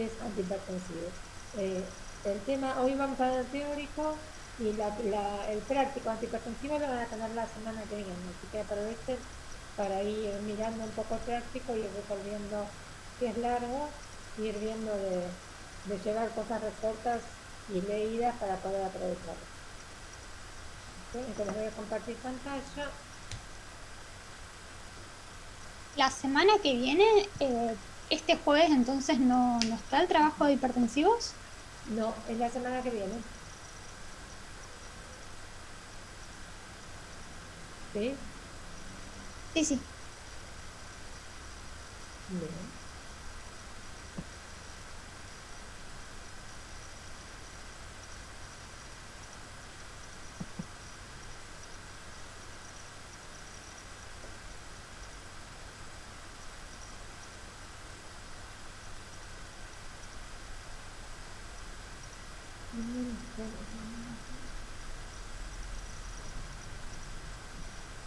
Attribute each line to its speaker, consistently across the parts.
Speaker 1: es antihipertensivo. Eh, el tema, hoy vamos a ver el teórico y el práctico antihipertensivo lo van a tener la semana que viene, así que aprovechen para ir mirando un poco el práctico y ir resolviendo, si es largo, ir viendo de llevar cosas resueltas y leídas para poder aprovecharlo. ¿Sí? Entonces voy a compartir pantalla.
Speaker 2: La semana que viene, este jueves entonces no está el trabajo de hipertensivos.
Speaker 1: No, es la semana que viene. ¿Sí?
Speaker 2: Sí, sí.
Speaker 1: Bien.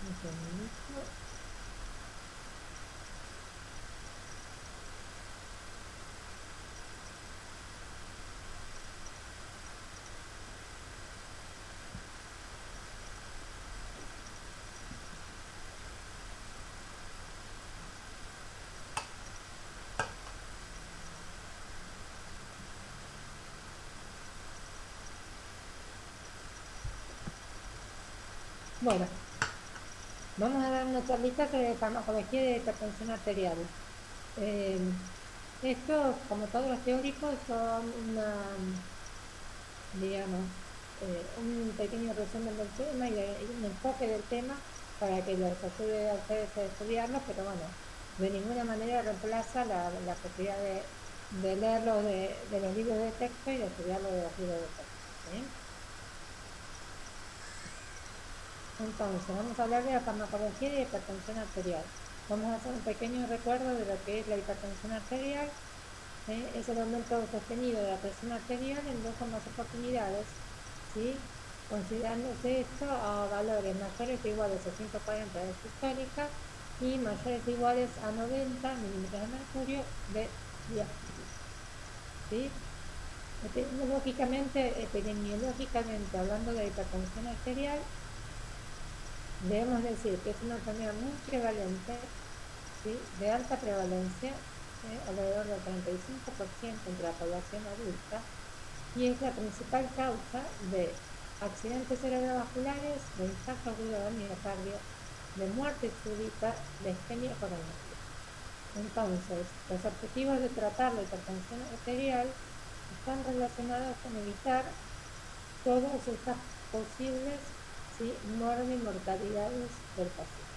Speaker 1: Un segundito. Bueno, vamos a dar una charlita sobre farmacología de hipertensión arterial. Eh, Estos, como todos los teóricos, son digamos, un pequeño resumen del tema y un enfoque del tema para que les ayude a ustedes a estudiarlo, pero bueno, de ninguna manera reemplaza la posibilidad de leerlo de los libros de texto y de estudiarlo de los libros de texto. ¿Sí? Entonces, vamos a hablar de la farmacología y de hipertensión arterial. Vamos a hacer un pequeño recuerdo de lo que es la hipertensión arterial. Es el aumento sostenido de la presión arterial en dos o más oportunidades, ¿sí? Considerándose esto a valores mayores o iguales a 140 de sistólica y mayores o iguales a 90 milímetros de mercurio de diástole, ¿sí? Epidemiológicamente, hablando de hipertensión arterial, debemos decir que es una enfermedad muy prevalente, ¿sí? De alta prevalencia, alrededor del 35% entre la población adulta, y es la principal causa de accidentes cerebrovasculares, de infarto agudo del miocardio, de muerte súbita, de isquemia coronaria. Entonces, los objetivos de tratar la hipertensión arterial están relacionados con evitar todas estas posibles, ¿sí?, mortalidades del paciente.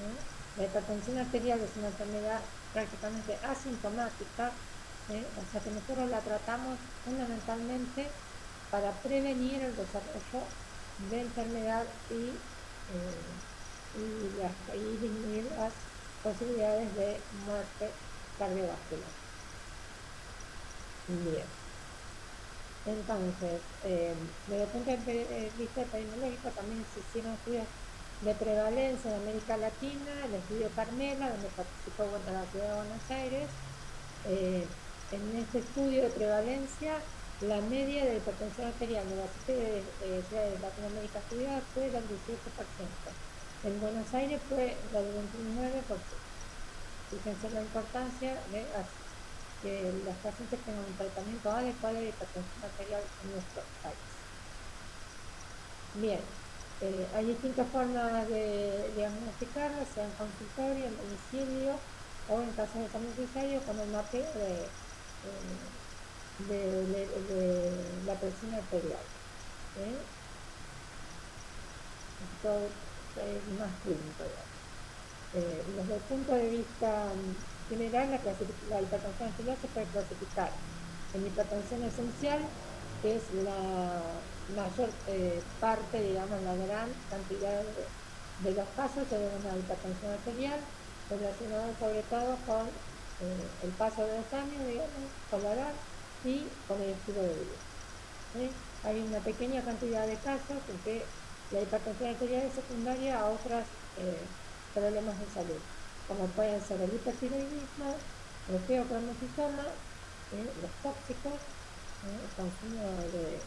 Speaker 1: ¿Eh? La hipertensión arterial es una enfermedad prácticamente asintomática, o sea que nosotros la tratamos fundamentalmente para prevenir el desarrollo de enfermedad y disminuir las posibilidades de muerte cardiovascular. Bien, entonces, desde el punto de vista epidemiológico también se hicieron estudios de prevalencia en América Latina, el estudio Carmela, donde participó la ciudad de Buenos Aires. En este estudio de prevalencia, la media de hipertensión arterial de las 7 ciudades de Latinoamérica estudiadas fue del 18%. En Buenos Aires fue del 29%. Fíjense la importancia de que los pacientes tengan un tratamiento adecuado de hipertensión arterial en nuestro país. Bien, hay distintas formas de diagnosticarla, sea en consultorio, en domicilio o en caso de ser necesario con el mapeo de la presión arterial. ¿Sí? Esto es más clínico, digamos. Desde el punto de vista general, la hipertensión arterial se puede clasificar en hipertensión esencial, que es la mayor parte, digamos, la gran cantidad de los casos se deben a hipertensión arterial, relacionado sobre todo con el paso de los años, digamos, con la edad y con el estilo de vida. ¿Sí? Hay una pequeña cantidad de casos en que la hipertensión arterial es secundaria a otros problemas de salud, como pueden ser el hipertiroidismo, el feocromositoma los tóxicos, el consumo de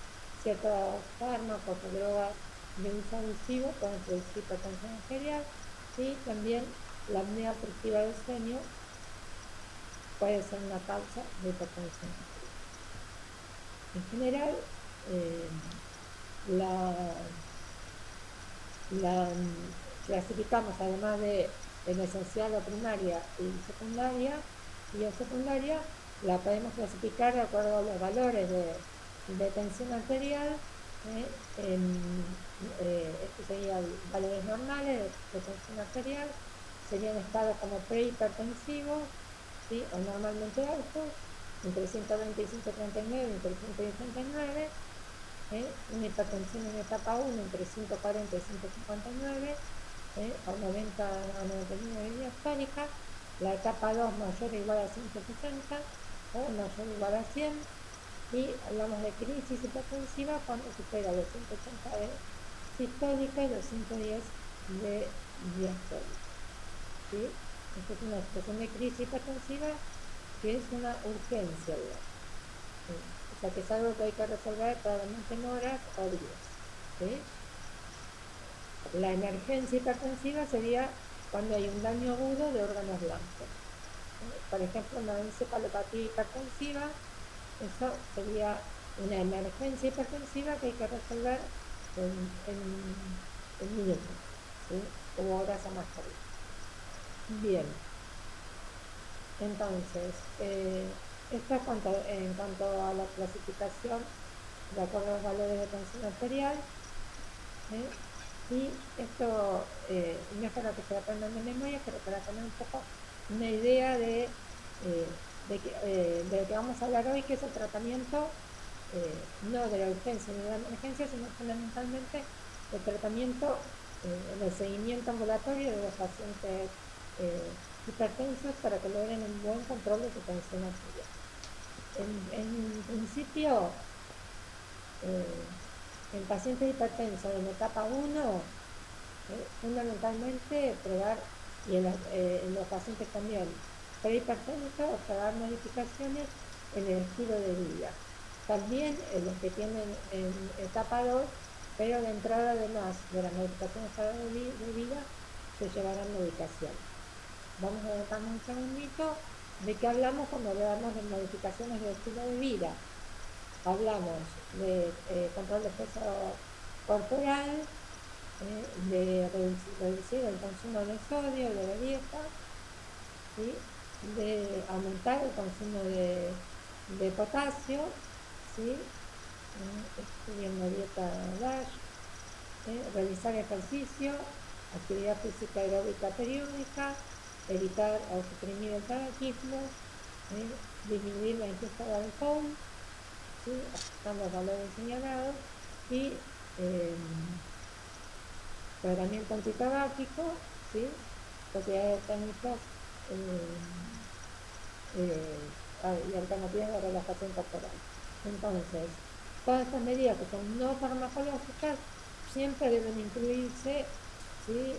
Speaker 1: ciertos fármacos o drogas de uso abusivo pueden producir hipertensión arterial, y también la apnea obstructiva del sueño puede ser una causa de hipertensión arterial. En general, la clasificamos, además de en esencial o primaria y secundaria, la podemos clasificar de acuerdo a los valores de tensión arterial. Estos serían valores normales de tensión arterial, serían estados como prehipertensivos, ¿sí? O normalmente altos, entre 120 y 139, entre 100 y 139, una hipertensión en etapa 1 entre 140 y 159, o 90 a 99 diastólica, la etapa 2 mayor o igual a 160 o mayor o igual a 100, y hablamos de crisis hipertensiva cuando supera los 180 de sistólica y los 110 de diastólica, ¿sí? Esta es una situación de crisis hipertensiva que es una urgencia, digamos. O sea, que es algo que hay que resolver probablemente en horas o días, ¿sí? La emergencia hipertensiva sería cuando hay un daño agudo de órganos blancos. Por ejemplo, una encefalopatía hipertensiva, eso sería una emergencia hipertensiva que hay que resolver en minutos, ¿sí? O horas a más tardar. Bien. Entonces, esto es en cuanto a la clasificación de acuerdo a los valores de tensión arterial, y esto no es para que se aprendan de memoria, pero para tener un poco una idea de lo que vamos a hablar hoy, que es el tratamiento, no de la urgencia ni de la emergencia, sino fundamentalmente el tratamiento, el seguimiento ambulatorio de los pacientes hipertensos para que logren un buen control de su tensión arterial. En principio, en pacientes hipertensos en etapa 1, fundamentalmente probar, y en los pacientes también prehipertensos, probar modificaciones en el estilo de vida. También en los que tienen en etapa 2, pero de entrada además de la modificación de estado de vida, se llevarán medicaciones. Vamos a dejarnos un segundito de qué hablamos cuando hablamos de modificaciones de estilo de vida. Hablamos de control de peso corporal, de reducir el consumo de sodio, de la dieta, ¿sí? De aumentar el consumo de potasio, ¿sí? Estudiar una dieta DASH, realizar ejercicio, actividad física aeróbica periódica, evitar o suprimir el tabaquismo, disminuir la ingesta de alcohol, ¿sí? Ajustando los valores señalados, y tratamiento antitabáquico, ¿sí? Sociedades técnicas y alternativas de relajación corporal. Entonces, todas estas medidas que son no farmacológicas siempre deben incluirse, ¿sí?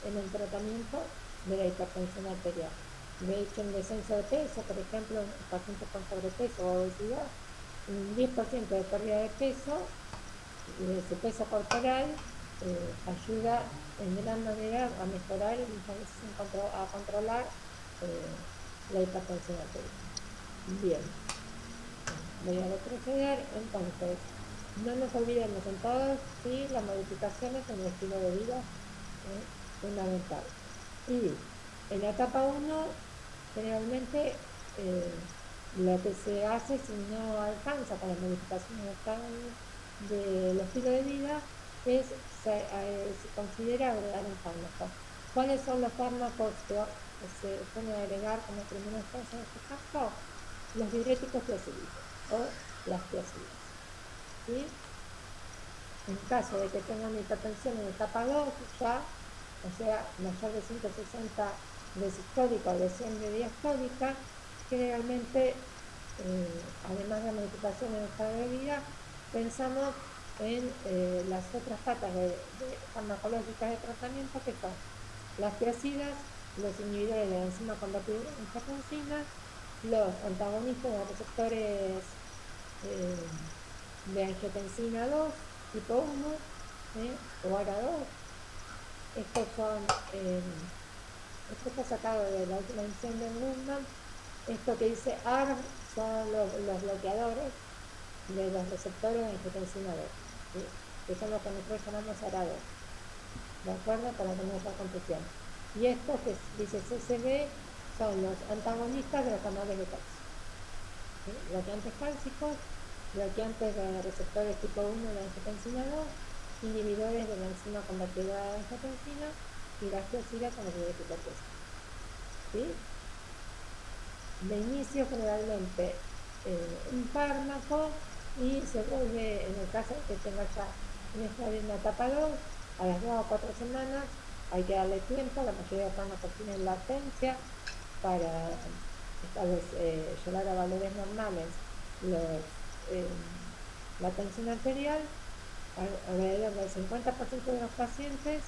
Speaker 1: En el tratamiento de la hipertensión arterial. De hecho, en descenso de peso, por ejemplo, en pacientes con sobrepeso o obesidad, un 10% de pérdida de peso, de su peso corporal, ayuda en gran manera a mejorar y muchas veces a controlar la hipertensión arterial. Bien, voy a retroceder. Entonces, no nos olvidemos en todos, ¿sí? Las modificaciones en el estilo de vida es fundamental. Y en la etapa 1, generalmente lo que se hace, si no alcanza con la modificación del estilo de vida, es se considera agregar un fármaco. ¿Cuáles son los fármacos que se pueden agregar como primera instancia en este caso? Los diuréticos tiazídicos o las tiazidas, ¿sí? En caso de que tengan hipertensión en etapa 2, ya, o sea, mayor de 160 de sistólica o de 100 de diastólica, generalmente, además de la modificación en estado de vida, pensamos en las otras patas de farmacológicas de tratamiento, que son las tiazidas, los inhibidores de la enzima convertida en angiotensina, los antagonistas de receptores de angiotensina 2, tipo 1, o ARA2. Estos son, esto está sacado de la última edición de Goodman. Esto que dice ARM son los bloqueadores de los receptores de angiotensina 2, ¿sí? Que son los que nosotros llamamos ARA2. ¿De acuerdo? Para que no haya confusión. Y estos que dice CCB son los antagonistas de los canales de calcio. ¿Sí? Bloqueantes cálcicos, bloqueantes de receptores tipo 1 de la angiotensina 2, inhibidores de la enzima convertidora de angiotensina y la angiosida con los de ¿sí? De inicio generalmente un fármaco y se vuelve, en el caso de que tenga ya un estadio en la etapa 2, a las 2 o 4 semanas hay que darle tiempo. La mayoría de fármacos tienen latencia para llevar a valores normales los, la tensión arterial. Alrededor del 50% de los pacientes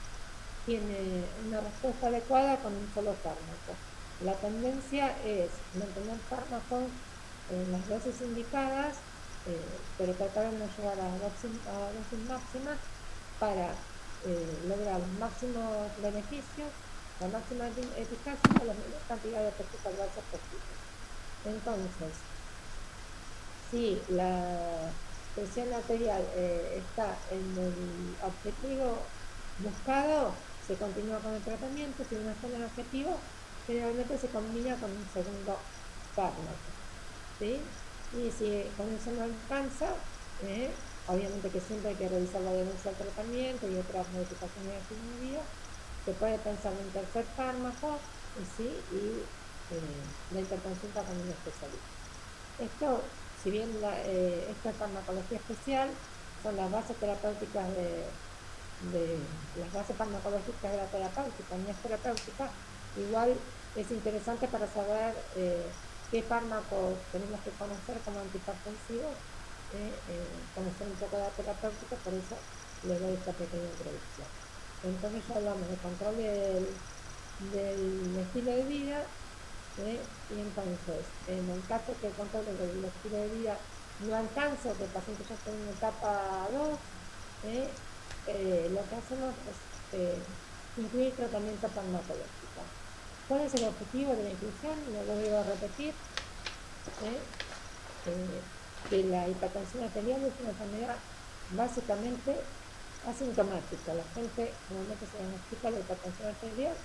Speaker 1: tiene una respuesta adecuada con un solo fármaco. La tendencia es mantener fármacos en las dosis indicadas, pero tratar de no llegar a dosis máximas para lograr los máximos beneficios, la máxima eficacia y la menor cantidad de efectos adversos posibles. Entonces, si la presión arterial está en el objetivo buscado, se continúa con el tratamiento. Si no está en el objetivo, generalmente se combina con un segundo fármaco, ¿sí? Y si con eso no alcanza, obviamente que siempre hay que revisar la adherencia al tratamiento y otras modificaciones de estilo de vida. Se puede pensar en un tercer fármaco, y la interconsulta con un especialista. Esto, si bien esta farmacología especial son las bases terapéuticas las bases farmacológicas de la terapéutica, no es terapéutica, igual es interesante para saber qué fármacos tenemos que conocer como antihipertensivos, conocer un poco de la terapéutica. Por eso les doy esta pequeña introducción. Entonces ya hablamos de control del estilo de vida. Y entonces, en el caso que el control del estilo de vida no alcanza, o que el paciente ya está en etapa 2, lo que hacemos es incluir tratamiento farmacológico. ¿Cuál es el objetivo de la inclusión? Lo voy a repetir. Que la hipertensión arterial es una enfermedad básicamente asintomática. La gente normalmente se diagnostica la hipertensión arterial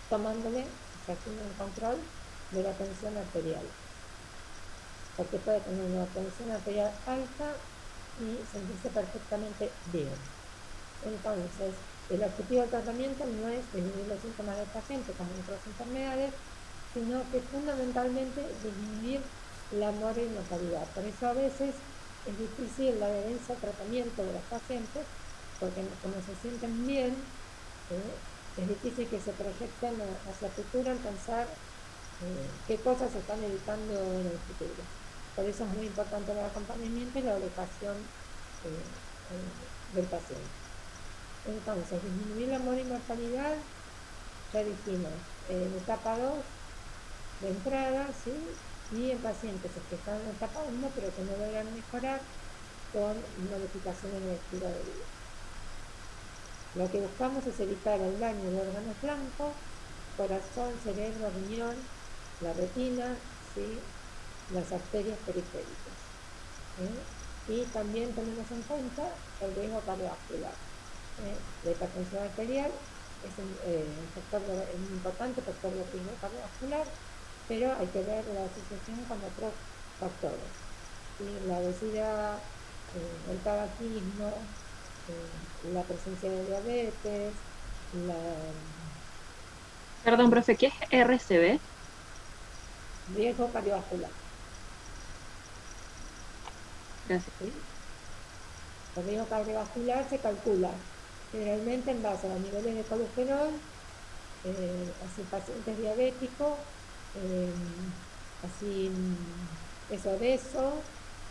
Speaker 1: tomándole, o sea, haciendo un control de la tensión arterial, porque puede tener una tensión arterial alta y sentirse perfectamente bien. Entonces, el objetivo del tratamiento no es disminuir los síntomas del paciente como en otras enfermedades, sino que fundamentalmente disminuir la mortalidad. Por eso a veces es difícil la adherencia al tratamiento de los pacientes, porque como se sienten bien, es difícil que se proyecten hacia el futuro en pensar qué cosas se están evitando en el futuro. Por eso es muy importante el acompañamiento y la educación del paciente. Entonces, disminuir la mortalidad, ya dijimos, en etapa 2 de entrada, ¿sí? Y en pacientes que están en etapa 1 pero que no logran mejorar con modificaciones en el estilo de vida. Lo que buscamos es evitar el daño de órganos blancos, corazón, cerebro, riñón, la retina, ¿sí? Las arterias periféricas. Y también tenemos en cuenta el riesgo cardiovascular. La hipertensión arterial es un importante factor de riesgo cardiovascular, pero hay que ver la asociación con otros factores. ¿Sí? La obesidad, el tabaquismo, la presencia de diabetes,
Speaker 3: Perdón, profe, ¿qué es RCB?
Speaker 1: riesgo cardiovascular.
Speaker 3: Gracias.
Speaker 1: ¿Sí? El riesgo cardiovascular se calcula generalmente en base a los niveles de colesterol, así pacientes diabéticos, así es obeso,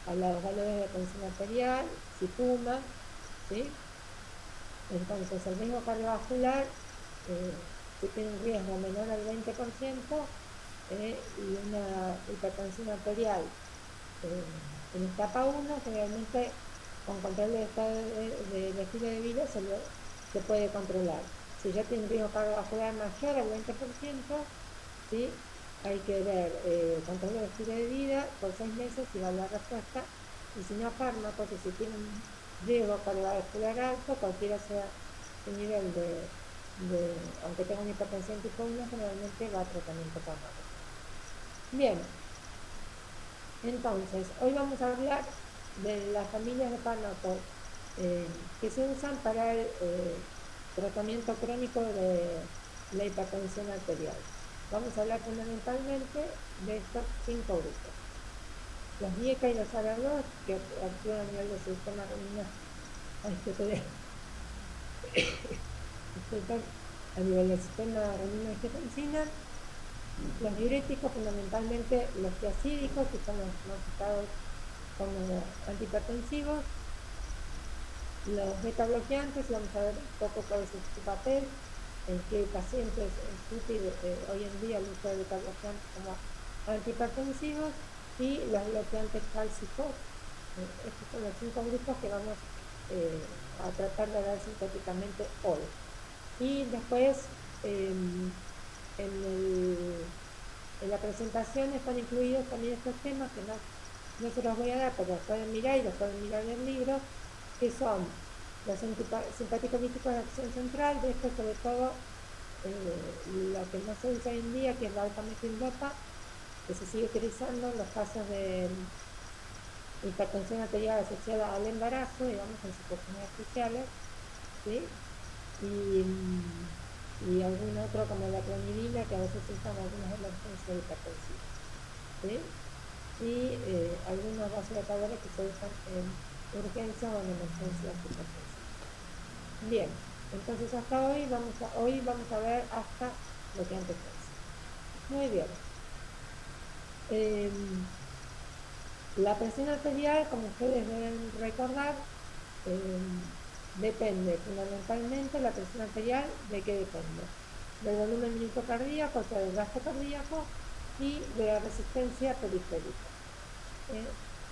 Speaker 1: a los valores de tensión arterial, si fuma, ¿sí? Entonces el riesgo cardiovascular, si tiene un riesgo menor al 20%, y una hipertensión arterial en etapa 1, generalmente con control del estilo de vida se puede controlar. Si ya tiene un riesgo cardiovascular mayor al 20%, ¿sí? Hay que ver control del estilo de vida por 6 meses y ver la respuesta. Y si no, fármacos, que si tiene un riesgo cardiovascular alto, cualquiera sea el nivel aunque tenga una hipertensión tipo 1, generalmente va a tratamiento fármaco. Bien, entonces, hoy vamos a hablar de las familias de fármacos que se usan para el tratamiento crónico de la hipertensión arterial. Vamos a hablar fundamentalmente de estos 5 grupos. Los MIECA y los ARA2, que actúan a nivel del sistema renina, a nivel del sistema renina-angiotensina. Los diuréticos, fundamentalmente los tiacídicos, que son los más usados como antihipertensivos. Los beta-bloqueantes, vamos a ver un poco cuál es su papel, en qué pacientes es útil hoy en día el uso de beta-bloqueantes como antihipertensivos, y los bloqueantes cálcicos. Estos son los 5 grupos que vamos a tratar de ver sintéticamente hoy. Y después, en la presentación están incluidos también estos temas que no se los voy a dar, pero los pueden mirar y los pueden mirar en el libro, que son los simpático-líticos de acción central. De esto, sobre todo, lo que no se usa hoy en día, que es la alfa-metildopa, que se sigue utilizando en los casos de hipertensión arterial asociada al embarazo, digamos, en situaciones especiales, ¿sí? Y algún otro como la clonidina, que a veces se usa en algunas emergencias hipertensivas, ¿sí? Y algunos vasodilatadores que se usan en urgencias o en emergencias hipertensivas. Bien, entonces hasta hoy vamos a ver hasta lo que antes pensé. Muy bien. La presión arterial, como ustedes deben recordar, depende fundamentalmente. La presión arterial, ¿de qué depende? Del volumen minuto cardíaco, o sea, del gasto cardíaco, y de la resistencia periférica.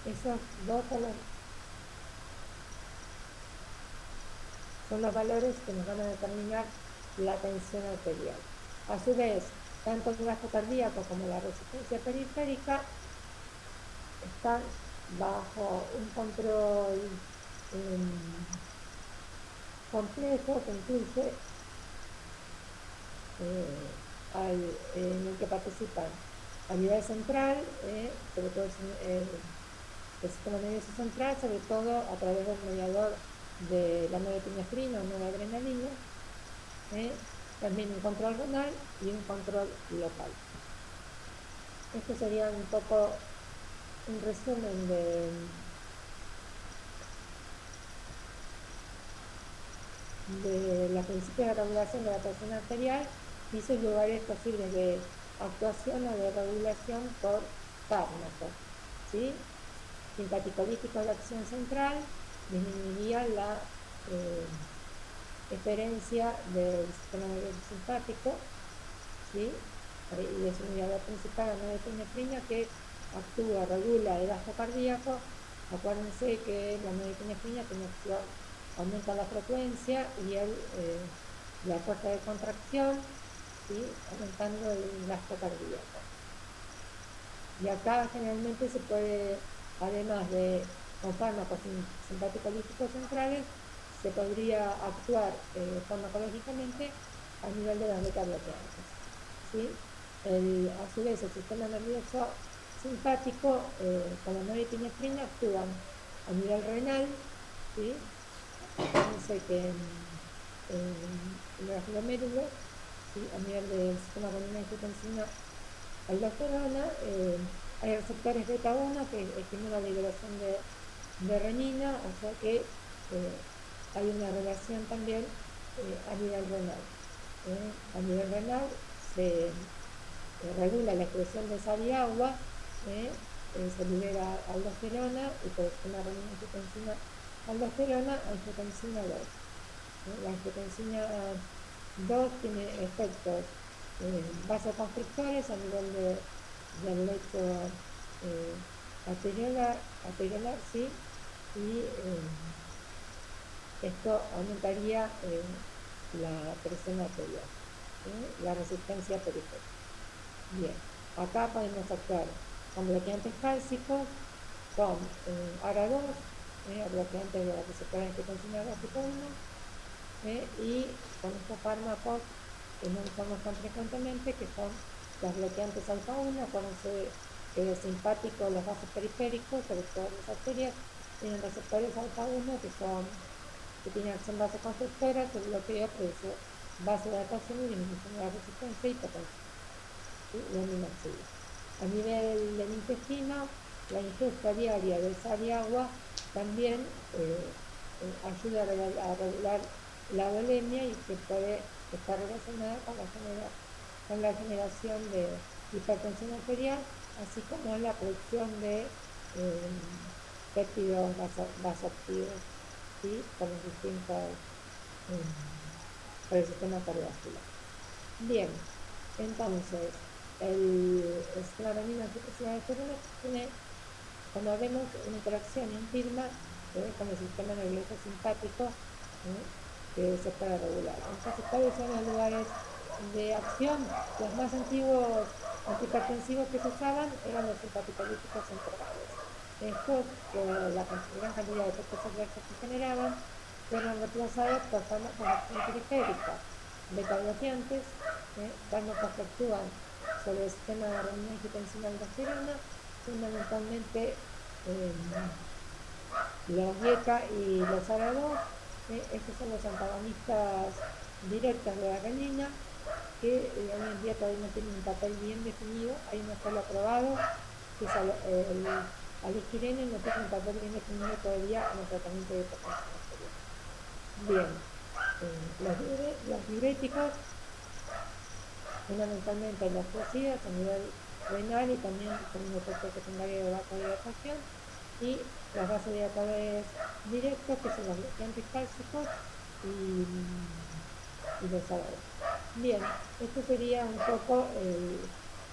Speaker 1: Esos dos son los valores que nos van a determinar la tensión arterial. A su vez, tanto el gasto cardíaco como la resistencia periférica están bajo un control complejo que incluye en el que participan a nivel central, sobre todo el sistema nervioso central, sobre todo a través del mediador de la norepinefrina o noradrenalina, también un control renal y un control local. Esto sería un poco un resumen de los principios de regulación de la presión arterial y sus lugares posibles de actuación o de regulación por fármacos, ¿sí? Simpaticolíticos de acción central disminuiría la eferencia del sistema nervioso simpático, ¿sí? Y es un mediador principal, la norepinefrina, que actúa, regula el gasto cardíaco. Acuérdense que la norepinefrina tiene acción, aumenta la frecuencia y la fuerza de contracción, ¿sí? Aumentando el gasto cardíaco. Y acá generalmente se puede, además de con fármacos simpático-líticos centrales, se podría actuar farmacológicamente a nivel de las beta-bloqueantes, ¿sí? A su vez, el sistema nervioso simpático con la norepinefrina actúan a nivel renal, ¿sí? Fíjense que en los glomérulos, ¿sí? A nivel del sistema renina-angiotensina aldosterona, hay receptores beta 1 que estimulan la liberación de renina, o sea que hay una relación también a nivel renal. A nivel renal se regula la excreción de sal y agua, se libera aldosterona y por una renina-angiotensina aldosterona, angiotensina 2. La angiotensina 2 tiene efectos vasoconstrictores a nivel del lecho arteriolar, ¿sí? Y esto aumentaría la presión arterial, ¿sí? La resistencia periférica. Bien, acá podemos actuar con bloqueantes cálcicos, con ARA2, bloqueantes de la receptora de angiotensina 2 tipo 1, y con estos fármacos que no usamos tan frecuentemente, que son los bloqueantes alfa 1. Acuérdense que es simpático los vasos periféricos, sobre todo las arterias, tienen receptores alfa 1 que tienen acción vasoconstrictora. El bloqueo produce vasodilatación y disminución de la resistencia y potencia, ¿sí? A nivel del intestino, la ingesta diaria de sal y agua también ayuda a regular la bulimia y que puede estar relacionada con la generación de hipertensión arterial, así como la producción de péptidos vasoactivos, ¿sí? Por los distintos, por el sistema cardiovascular. Bien, entonces, el esclaranina anticoagulante tiene, cuando vemos una interacción íntima con el sistema nervioso simpático, que se puede regular. Entonces, ¿cuáles son los lugares de acción? Los más antiguos antihipertensivos que se usaban eran los simpaticolíticos centrales. Estos, la gran cantidad de efectos adversos que generaban, fueron reemplazados por fármacos de acción periférica, beta-bloqueantes, fármacos que actúan sobre el sistema de renina-angiotensina-aldosterona, fundamentalmente los GECA y los ARA2. Estos son los antagonistas directos de la renina, que hoy en día todavía no tienen un papel bien definido. Hay uno solo aprobado, que es el alisquireno, y no tiene un papel bien definido todavía en el tratamiento de hipertensión arterial. Bien, los diuréticos, fundamentalmente los fluocidas a nivel renal y también con un efecto secundario de vasodilatación, y los vasodilatadores directos, que son los bloqueantes cálcicos y los ARA2. Bien, esto sería un poco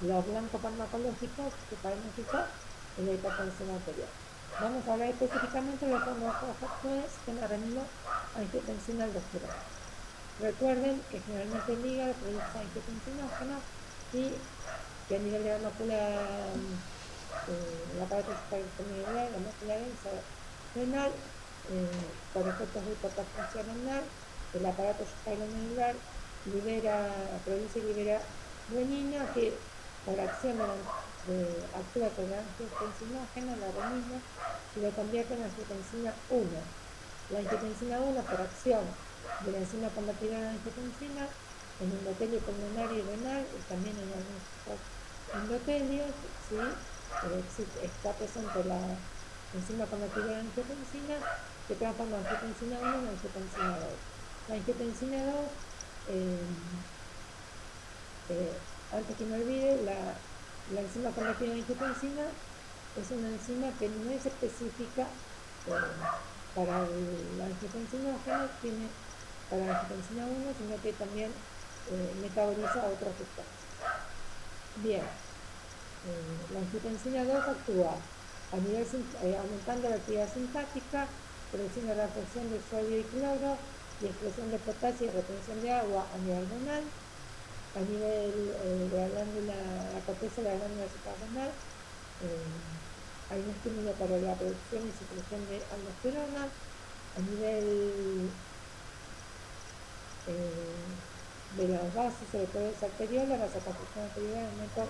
Speaker 1: los blancos farmacológicos que podemos usar en la hipertensión arterial. Vamos a hablar específicamente de los fármacos que la renina-angiotensina-aldosterona. Recuerden que generalmente el hígado produce angiotensinógeno y que a nivel de la mácula, el aparato suprarrenal, la mácula densa renal, por efectos de hipertensión renal, el aparato suprarrenal produce y libera renina, que por acción actúa con el angiotensinógeno, la renina, y lo convierte en angiotensina 1. La angiotensina 1, por acción de la enzima convertidora de angiotensina en endotelio pulmonar y renal, y también en algunos endotelios, ¿sí? Está presente la enzima convertidora de angiotensina, que transforma angiotensina 1 en angiotensina 2. La angiotensina 2, antes que me olvide, la enzima convertida en angiotensina es una enzima que no es específica para la angiotensinógeno, tiene para la angiotensina 1, sino que también metaboliza otras sustancias. Bien, la angiotensina 2 actúa a nivel, aumentando la actividad simpática, produciendo la absorción de sodio y cloro y excreción de potasio y retención de agua a nivel renal. A nivel de la glándula, la corteza de la glándula suprarrenal, hay un estímulo para la producción y secreción de aldosterona. A nivel de los vasos, sobre todo los arterioles, la vasoconstricción arterial, aumento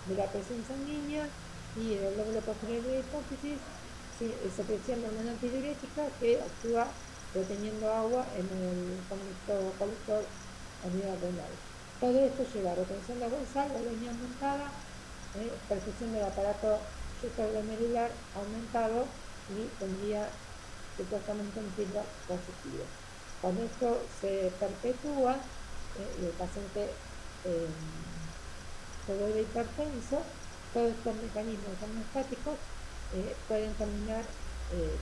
Speaker 1: de la presión sanguínea, y el lóbulo posterior de la hipófisis, secreción de hormona antidiurética que actúa reteniendo agua en el conducto colector a nivel renal. Todo esto lleva a retención de agua en sal, bulimia aumentada, perfusión del aparato supraglomerular aumentado, y tendría supuestamente un feedback positivo. Cuando esto se perpetúa y el paciente se vuelve hipertenso, todos estos mecanismos homeostáticos pueden terminar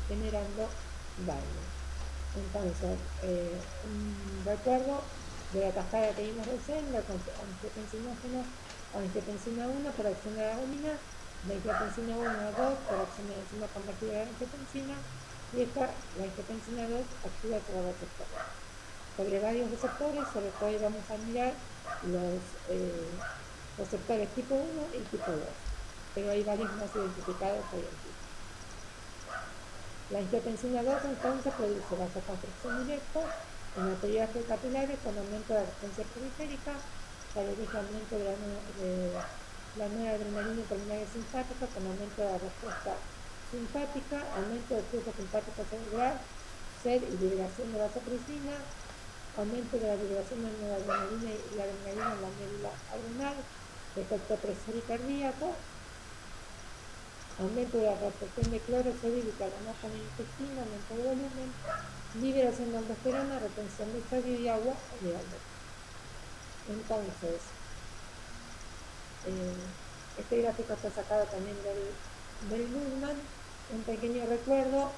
Speaker 1: generando daño. Entonces, un recuerdo de la cascada que vimos recién, la angiotensinógeno o angiotensina 1 por acción de la adenina, la angiotensina 1 a 2 por acción de la enzima convertida de angiotensina, y esta, la angiotensina 2, actúa sobre receptores. Sobre varios receptores, sobre todo hoy vamos a mirar los receptores tipo 1 y tipo 2, pero hay varios más identificados hoy en día. La angiotensina 2 entonces produce vasoconstricción directa en arterias capilares con aumento de la resistencia periférica, favorece aumento de la noradrenalina terminal simpática con aumento de la respuesta simpática, aumento del flujo simpático cerebral, sed y liberación de vasopresina, aumento de la liberación de la noradrenalina y la adrenalina en la médula adrenal, efecto presórico cardíaco, aumento de la absorción de cloro, sodio y bicarbonato en el intestino, aumento de volumen, liberación de aldosterona, retención de sodio y agua en el aldosterona. Entonces, este gráfico está sacado también del Goodman. Un pequeño recuerdo,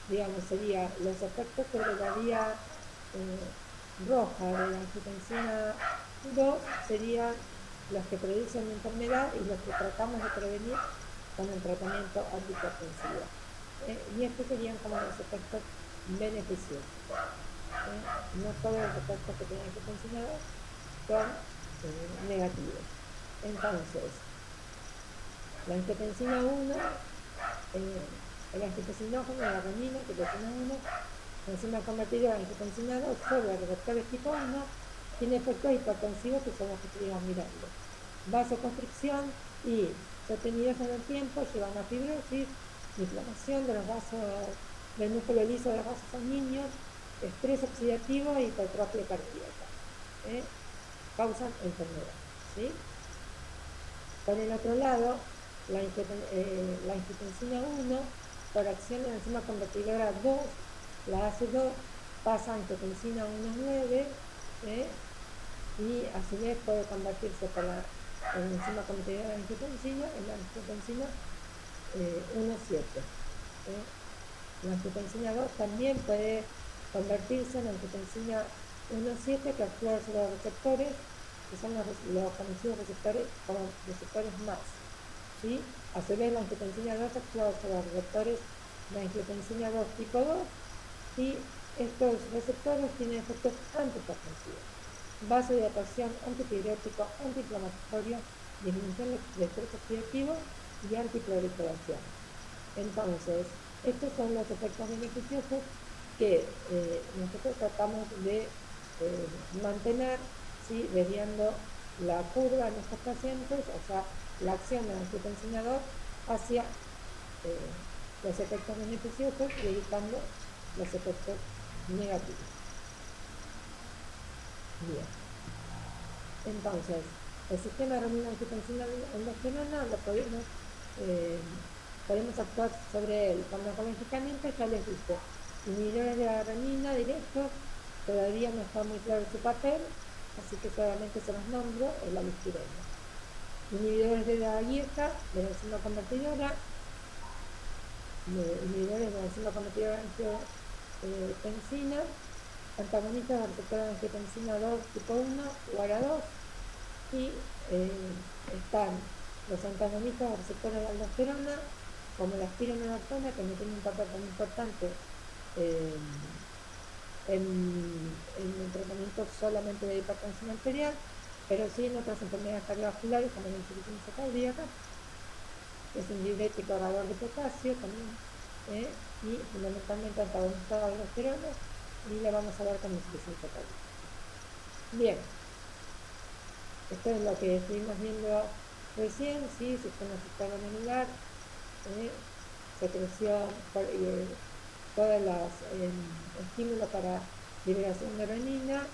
Speaker 1: digamos, sería los efectos sobre la vía roja de la angiotensina 2 serían los que producen la enfermedad y los que tratamos de prevenir con el tratamiento antihipertensivo. Y estos serían como los efectos beneficiosos. No todos los efectos que tienen angiotensina 2 son negativos. Entonces, la angiotensina 1, el angiotensinógeno, la renina, angiotensina 1, la enzima convertida en angiotensina 2 sobre receptores tipo 1, tiene efectos hipertensivos que son los que estuvimos mirando. Vasoconstricción y sostenidos en el tiempo llevan a fibrosis, inflamación de los vasos, del músculo liso de los vasos sanguíneos, estrés oxidativo e hipertrofia cardíaca. Causan enfermedad. ¿Sí? Por el otro lado, la angiotensina 1, por acción de la enzima convertidora 2, la ACE2, pasa a angiotensina 1,9, y a su vez puede convertirse por la enzima convertidora de angiotensina en la angiotensina 1,7. La angiotensina 2 también puede convertirse en angiotensina 1,7 que actúa sobre los receptores, que son los conocidos receptores como receptores MAS. ¿Sí? A su vez, la angiotensina 2 actúa sobre los receptores de angiotensina 2 tipo 2, y estos receptores tienen efectos antihipertensivos, vasodilatación, antipirético, antiinflamatorio, disminución del estrés oxidativo y antiproliferación. Entonces, estos son los efectos beneficiosos que nosotros tratamos de mantener, ¿sí? Desviando la curva en estos pacientes, o sea, la acción de la angiotensina 2 hacia los efectos beneficiosos y evitando los efectos negativos. Bien. Entonces, el sistema de renina-angiotensina aldosterona lo podemos actuar sobre él farmacológicamente. Ya les dije, inhibidores de la renina directos, todavía no está muy claro su papel, así que solamente se los nombro, el alistireno. Inhibidores de la IECA, de la enzima convertidora, inhibidores de la enzima convertidora de angiotensina, antagonistas del receptor de angiotensina 2 tipo 1 o ARA2, y están los antagonistas del receptor de aldosterona, como la espironolactona, que no tiene un papel tan importante en el tratamiento solamente de hipertensión arterial, pero sí en otras enfermedades cardiovasculares como la insuficiencia cardíaca. Es un diurético ahorrador de potasio también, y fundamentalmente antagonista de aldosterona, y la vamos a ver con insuficiencia cardíaca. Bien, esto es lo que estuvimos viendo recién, ¿sí? Sistema suprarrenal, secreción, todos los estímulos para liberación de renina,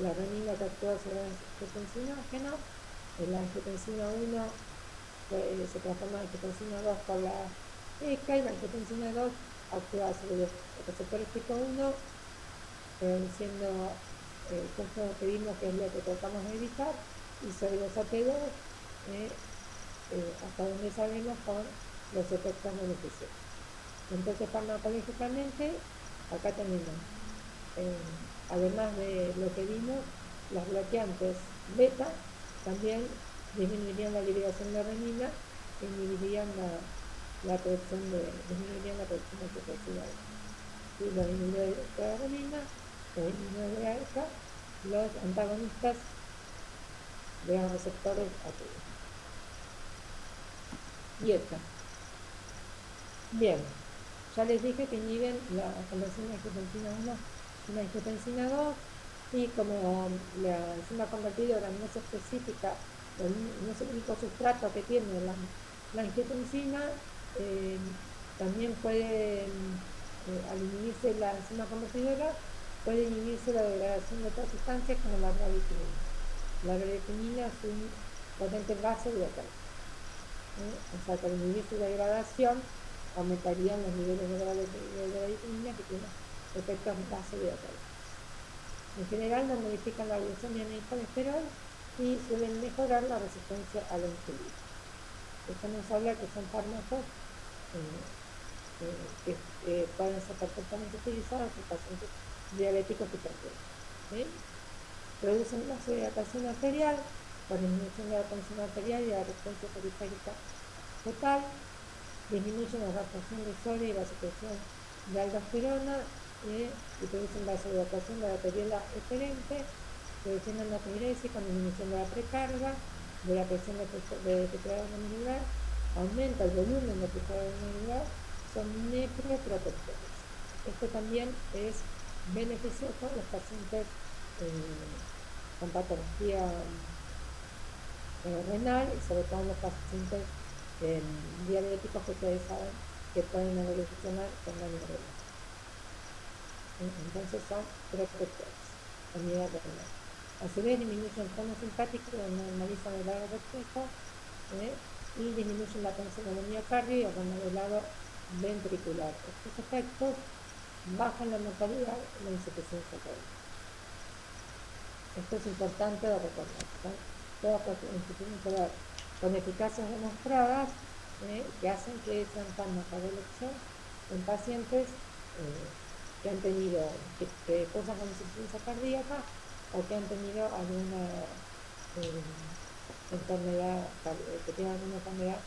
Speaker 1: la renina que actúa sobre el angiotensinógeno, la angiotensina 1 se transforma en angiotensina 2 por la ECA, y la angiotensina 2 actúa sobre los receptores tipo 1, produciendo justo lo que vimos que es lo que tratamos de evitar, y sobre los AP2, hasta donde sabemos con los efectos beneficiosos. Entonces, farmacológicamente, acá tenemos además de lo que vimos, las bloqueantes beta también disminuirían la liberación de renina e inhibirían la producción disminuirían la producción de antioxidantes. ¿Sí? Los inhibidores de la renina, los inhibidores de alfa, los antagonistas de los receptores activos. Dieta. Bien, ya les dije que inhiben la conversión de angiotensina 1 y la angiotensina 2, y como la enzima convertidora no es específica, no es el único sustrato que tiene la angiotensina, también puede, al inhibirse la enzima convertidora, puede inhibirse la degradación de otras sustancias como la bradykinin. La bradykinin es un potente vasodilatante. O sea, que al inhibirse la degradación, aumentarían los niveles de bradykinin que tienen efectos vasodilatadores. En general no modifican la glucemia ni el colesterol y suelen mejorar la resistencia a la insulina. Esto nos habla que son fármacos que pueden ser perfectamente utilizados por pacientes diabéticos hipertensos. ¿Sí? Producen vasodilatación arterial por disminución de la tensión arterial y la resistencia periférica total, disminuyen la absorción de sodio y la secreción de aldosterona, y producen vasodilatación de la arteriola eferente, reduciendo la natriuresis con disminución de la precarga, de la presión de filtrado glomerular, aumenta el volumen de filtrado glomerular, son nephroprotectores. Esto también es beneficioso en los pacientes con patología renal y sobre todo en los pacientes diabéticos que ustedes saben que pueden evolucionar con la neurosis. Entonces son protectores a nivel renal. A su vez disminuyen el tono simpático, normalizan el lado reflejo, y disminuyen la tensión del miocardio y el lado ventricular. Estos efectos bajan la mortalidad y la insuficiencia cardíaca. Esto es importante de recordar. Todas tienen que ver con eficacias demostradas, que hacen que sean fármacos de elección en pacientes que han tenido, que cursan con insuficiencia cardíaca o que han tenido alguna enfermedad, que tienen alguna enfermedad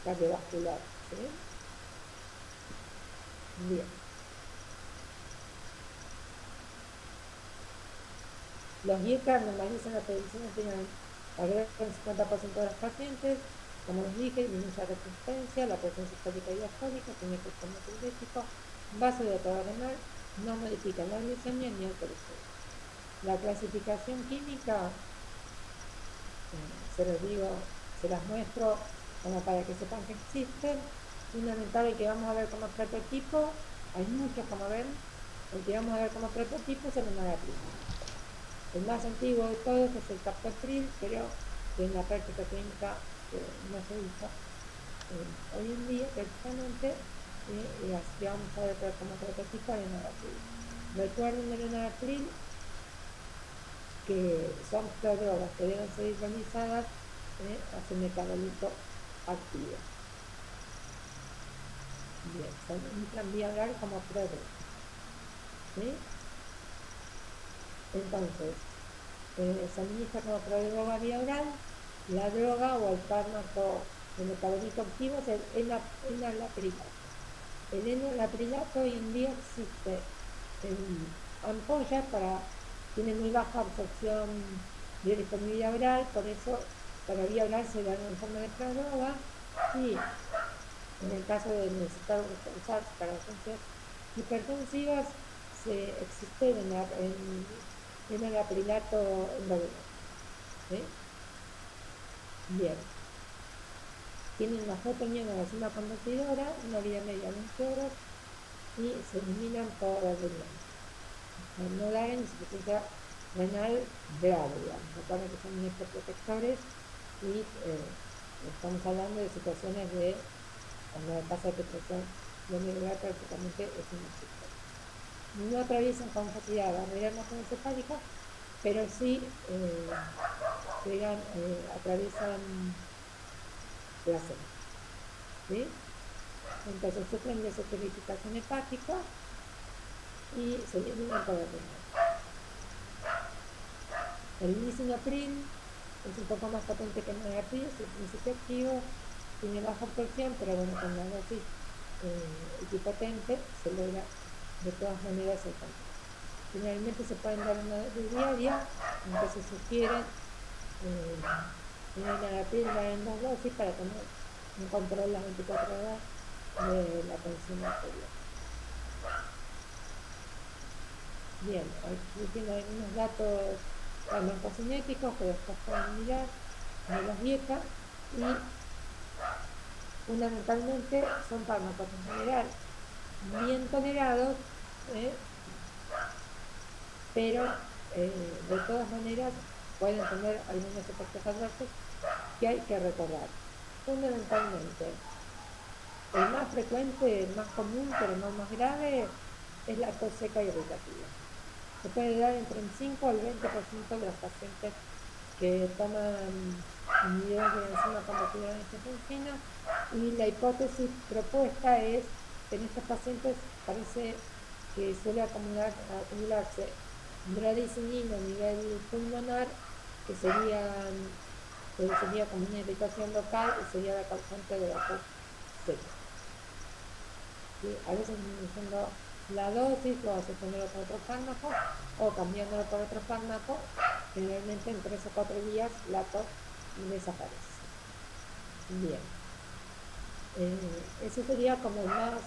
Speaker 1: cardiovascular. ¿Sí? Bien. Los IECA normalizan la predicción final, agregan el 50% de los pacientes, como les dije, disminuye la resistencia, la presión sistólica y diastólica, tiene efecto natriurético, vasodilatador renal, no modifican la glucemia ni el colesterol. La clasificación química, se las muestro como para que sepan que existen. Fundamental, el que vamos a ver como prototipo, hay muchos como ven, el que vamos a ver como prototipo es el enalapril. El más antiguo de todos es el captopril, pero que en la práctica clínica no se usa hoy en día precisamente, y así que vamos a ver como prototipo el enalapril. Recuerden el enalapril que son drogas que deben ser hidrolizadas a su metabolito activo. Bien, se administran vía oral como prodroga. ¿Sí? Entonces, se administra como prodroga vía oral. La droga o el fármaco de metabolito activo es el enalaprilato. El enalaprilato hoy en día existe en ampollas tiene muy baja absorción de disponibilidad oral, por eso para vía oral se da en forma de prodroga, y en el caso de necesitar usar para urgencias hipertensivas existe en el aprilato endovenoso. ¿Sí? Bien. Tienen una fotonía en la enzima convertidora, una vida media de 11 horas y se eliminan por el riñón. No dan insuficiencia renal grave, digamos. Recuerden que son nephroprotectores y estamos hablando de situaciones de cuando la tasa de penetración glomerular prácticamente es inexistente. No atraviesan con facilidad la barrera hematoencefálica, pero sí atraviesan la sangre. ¿Sí? Entonces sufren desesterificación hepática y se eliminan por el riñón. El lisinopril es un poco más potente que el enalapril, es el principio activo, tiene baja absorción, pero bueno, con la dosis equipotente se logra de todas maneras el control. Generalmente se pueden dar una dosis diaria, aunque se sugiere en el enalapril dar en 2 dosis para tener un control las 24 horas de la tensión arterial. Bien, aquí tiene algunos datos farmacocinéticos que después pueden mirar de las dietas y fundamentalmente son fármacos en general bien tolerados, pero de todas maneras pueden tener algunos efectos adversos que hay que recordar. Fundamentalmente, el más frecuente, el más común, pero no más grave, es la tos seca irritativa. Se puede dar entre el 5 al 20% de los pacientes que toman inhibidores de la enzima convertidora en angiotensina, y la hipótesis propuesta es que en estos pacientes parece que suele acumularse bradicinina a nivel pulmonar, que sería como una irritación local y sería la causante de la tos seca. ¿Sí? A veces disminuyendo la dosis o asociándolo con otro fármaco o cambiándolo por otro fármaco, generalmente en 3 o 4 días la tos desaparece. Bien. Eso sería como el más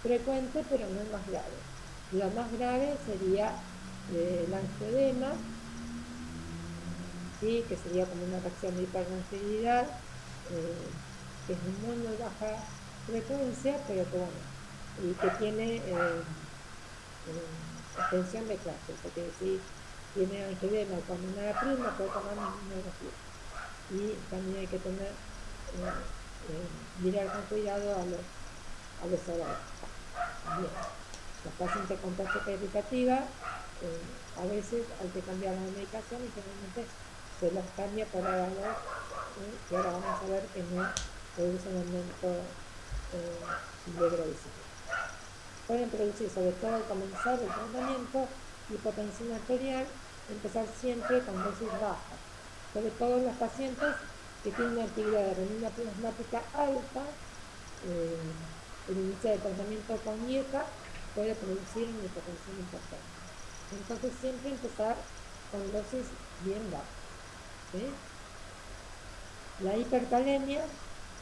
Speaker 1: frecuente, pero no el más grave. Lo más grave sería el angioedema, ¿sí? Que sería como una reacción de hipersensibilidad, que es de muy baja frecuencia, pero que bueno, y que tiene extensión de clase, porque si tiene angioedema con una prima puede tomar ninguno de los días. Y también hay que tener, mirar con cuidado a los horarios. Bien, los pacientes con tos seca irritativa, a veces hay que cambiar la medicación y generalmente se los cambia por ARA2, que ahora vamos a ver que no producen aumento de gravicidad. Pueden producir, sobre todo al comenzar el tratamiento, hipotensión arterial, empezar siempre con dosis bajas, sobre todo en los pacientes que tienen una actividad de renina plasmática alta. El inicio del tratamiento con IECA puede producir una hipotensión importante. Entonces siempre empezar con dosis bien bajas. ¿Sí? La hipercalemia,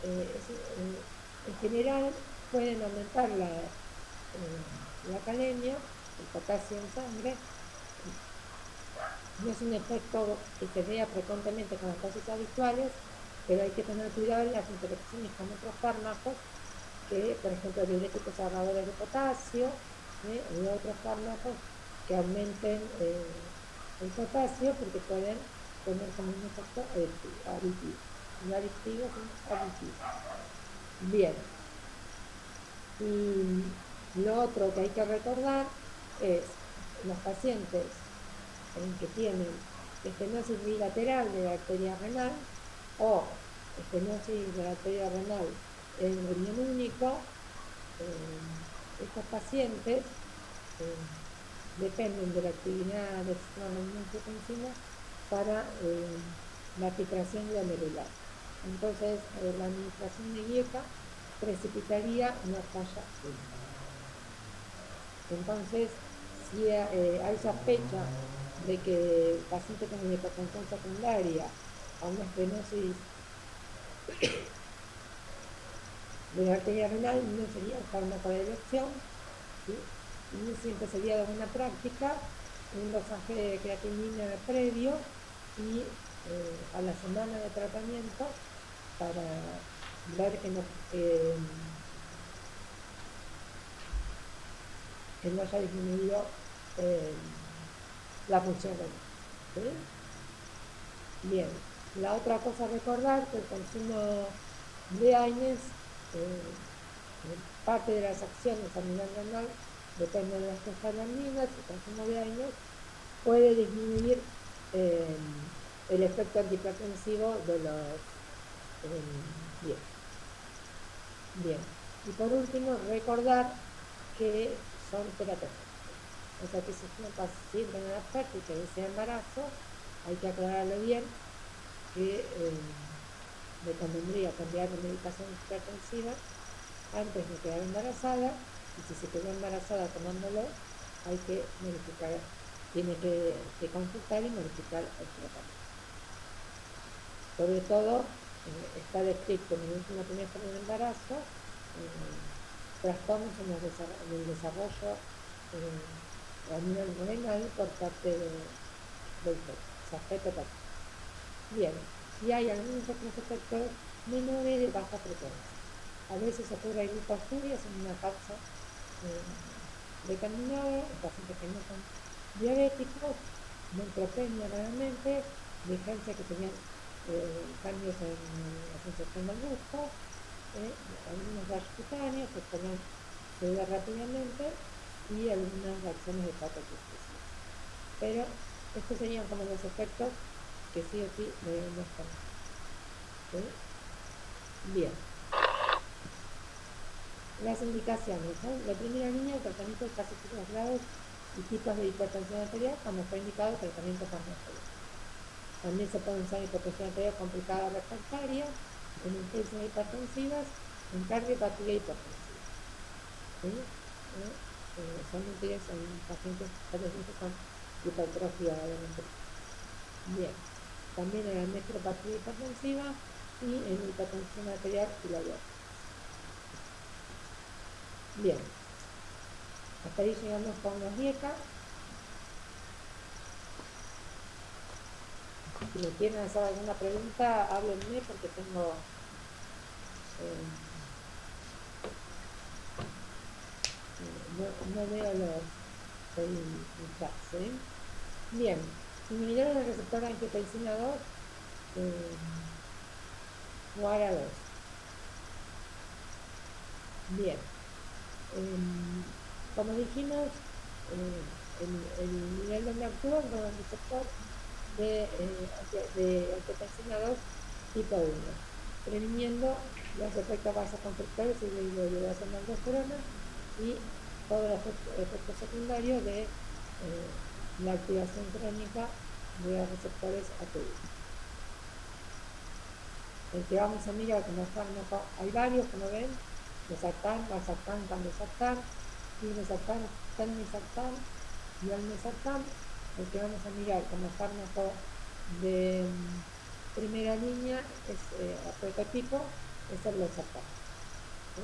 Speaker 1: en general, pueden aumentar la calemia, el potasio en sangre. No es un efecto que se vea frecuentemente con las dosis habituales, pero hay que tener cuidado en las interacciones con otros fármacos, que, por ejemplo, diuréticos ahorradores de potasio, y otros fármacos que aumenten el potasio, porque pueden tener como un efecto aditivo. No adictivo, sino aditivo. Bien. Y lo otro que hay que recordar es los pacientes que tienen estenosis bilateral de la arteria renal o estenosis de la arteria renal en riñón único. Estos pacientes dependen de la actividad del sistema renina-angiotensina para la filtración glomerular. Entonces, la administración de IECA precipitaría una falla única. Entonces, si hay sospecha de que el paciente con una hipertensión secundaria a una estenosis de la arteria renal, no sería el fármaco de elección, ¿sí? Y siempre sería de buena práctica un dosaje de creatinina previo y a la semana de tratamiento para ver que no haya disminuido la función renal. ¿Sí? Bien, la otra cosa a recordar que el consumo de AINES, parte de las acciones a nivel renal depende de las prostaglandinas. El consumo de AINES puede disminuir el efecto antihipertensivo de los bien. Y por último, recordar que son terapéuticos. O sea que si es una paciente en la práctica y desea embarazo, hay que aclararle bien que le convendría cambiar de medicación hipertensiva antes de quedar embarazada, y si se quedó embarazada tomándolo, hay que modificar, tiene que consultar y modificar el tratamiento. Sobre todo, estar estricto en el último trimestre del embarazo, trastornos en el desarrollo a nivel renal por parte del feto. Bien, y hay algunos otros efectos menores de baja frecuencia. A veces ocurre hiposturias en una causa determinada, en pacientes que no son diabéticos, neutropenia realmente, vigencia que tenían cambios en la sensación del gusto, algunos rayos cutáneos que pueden ceder rápidamente y algunas reacciones hepatotoxicas. Pero estos serían como los efectos que sí o sí debemos conocer. ¿Sí? Bien. Las indicaciones, ¿no? La primera línea, el tratamiento de casos graves y tipos de hipertensión arterial cuando fue indicado tratamiento farmacológico. También se puede usar hipertensión arterial complicada refractaria, en urgencias hipertensivas, en cardiopatía hipertensiva. ¿Sí? Son útiles en pacientes con hipertrofia ventricular. Bien. También en la nefropatía hipertensiva y en hipertensión arterial y la diabetes. Bien, hasta ahí llegamos con los IECA. Si me quieren hacer alguna pregunta, háblenme porque tengo no veo el chat, ¿sí? Bien, inhibidores del receptor angiotensina 2, GUARA2. Bien, como dijimos, el nivel donde actúa con el receptor de angiotensina 2 tipo 1, previniendo los efectos vasoconstrictores y de liberación de aldosterona y todos los efectos secundarios de la activación crónica de los receptores ATI. El que vamos a mirar como fármaco, hay varios, como ven, mesartán, valsartán, cambesartán, irbesartán, telmisartán y almesartán. El que vamos a mirar como fármaco de primera línea es el prototipo, es el losartán. ¿Sí?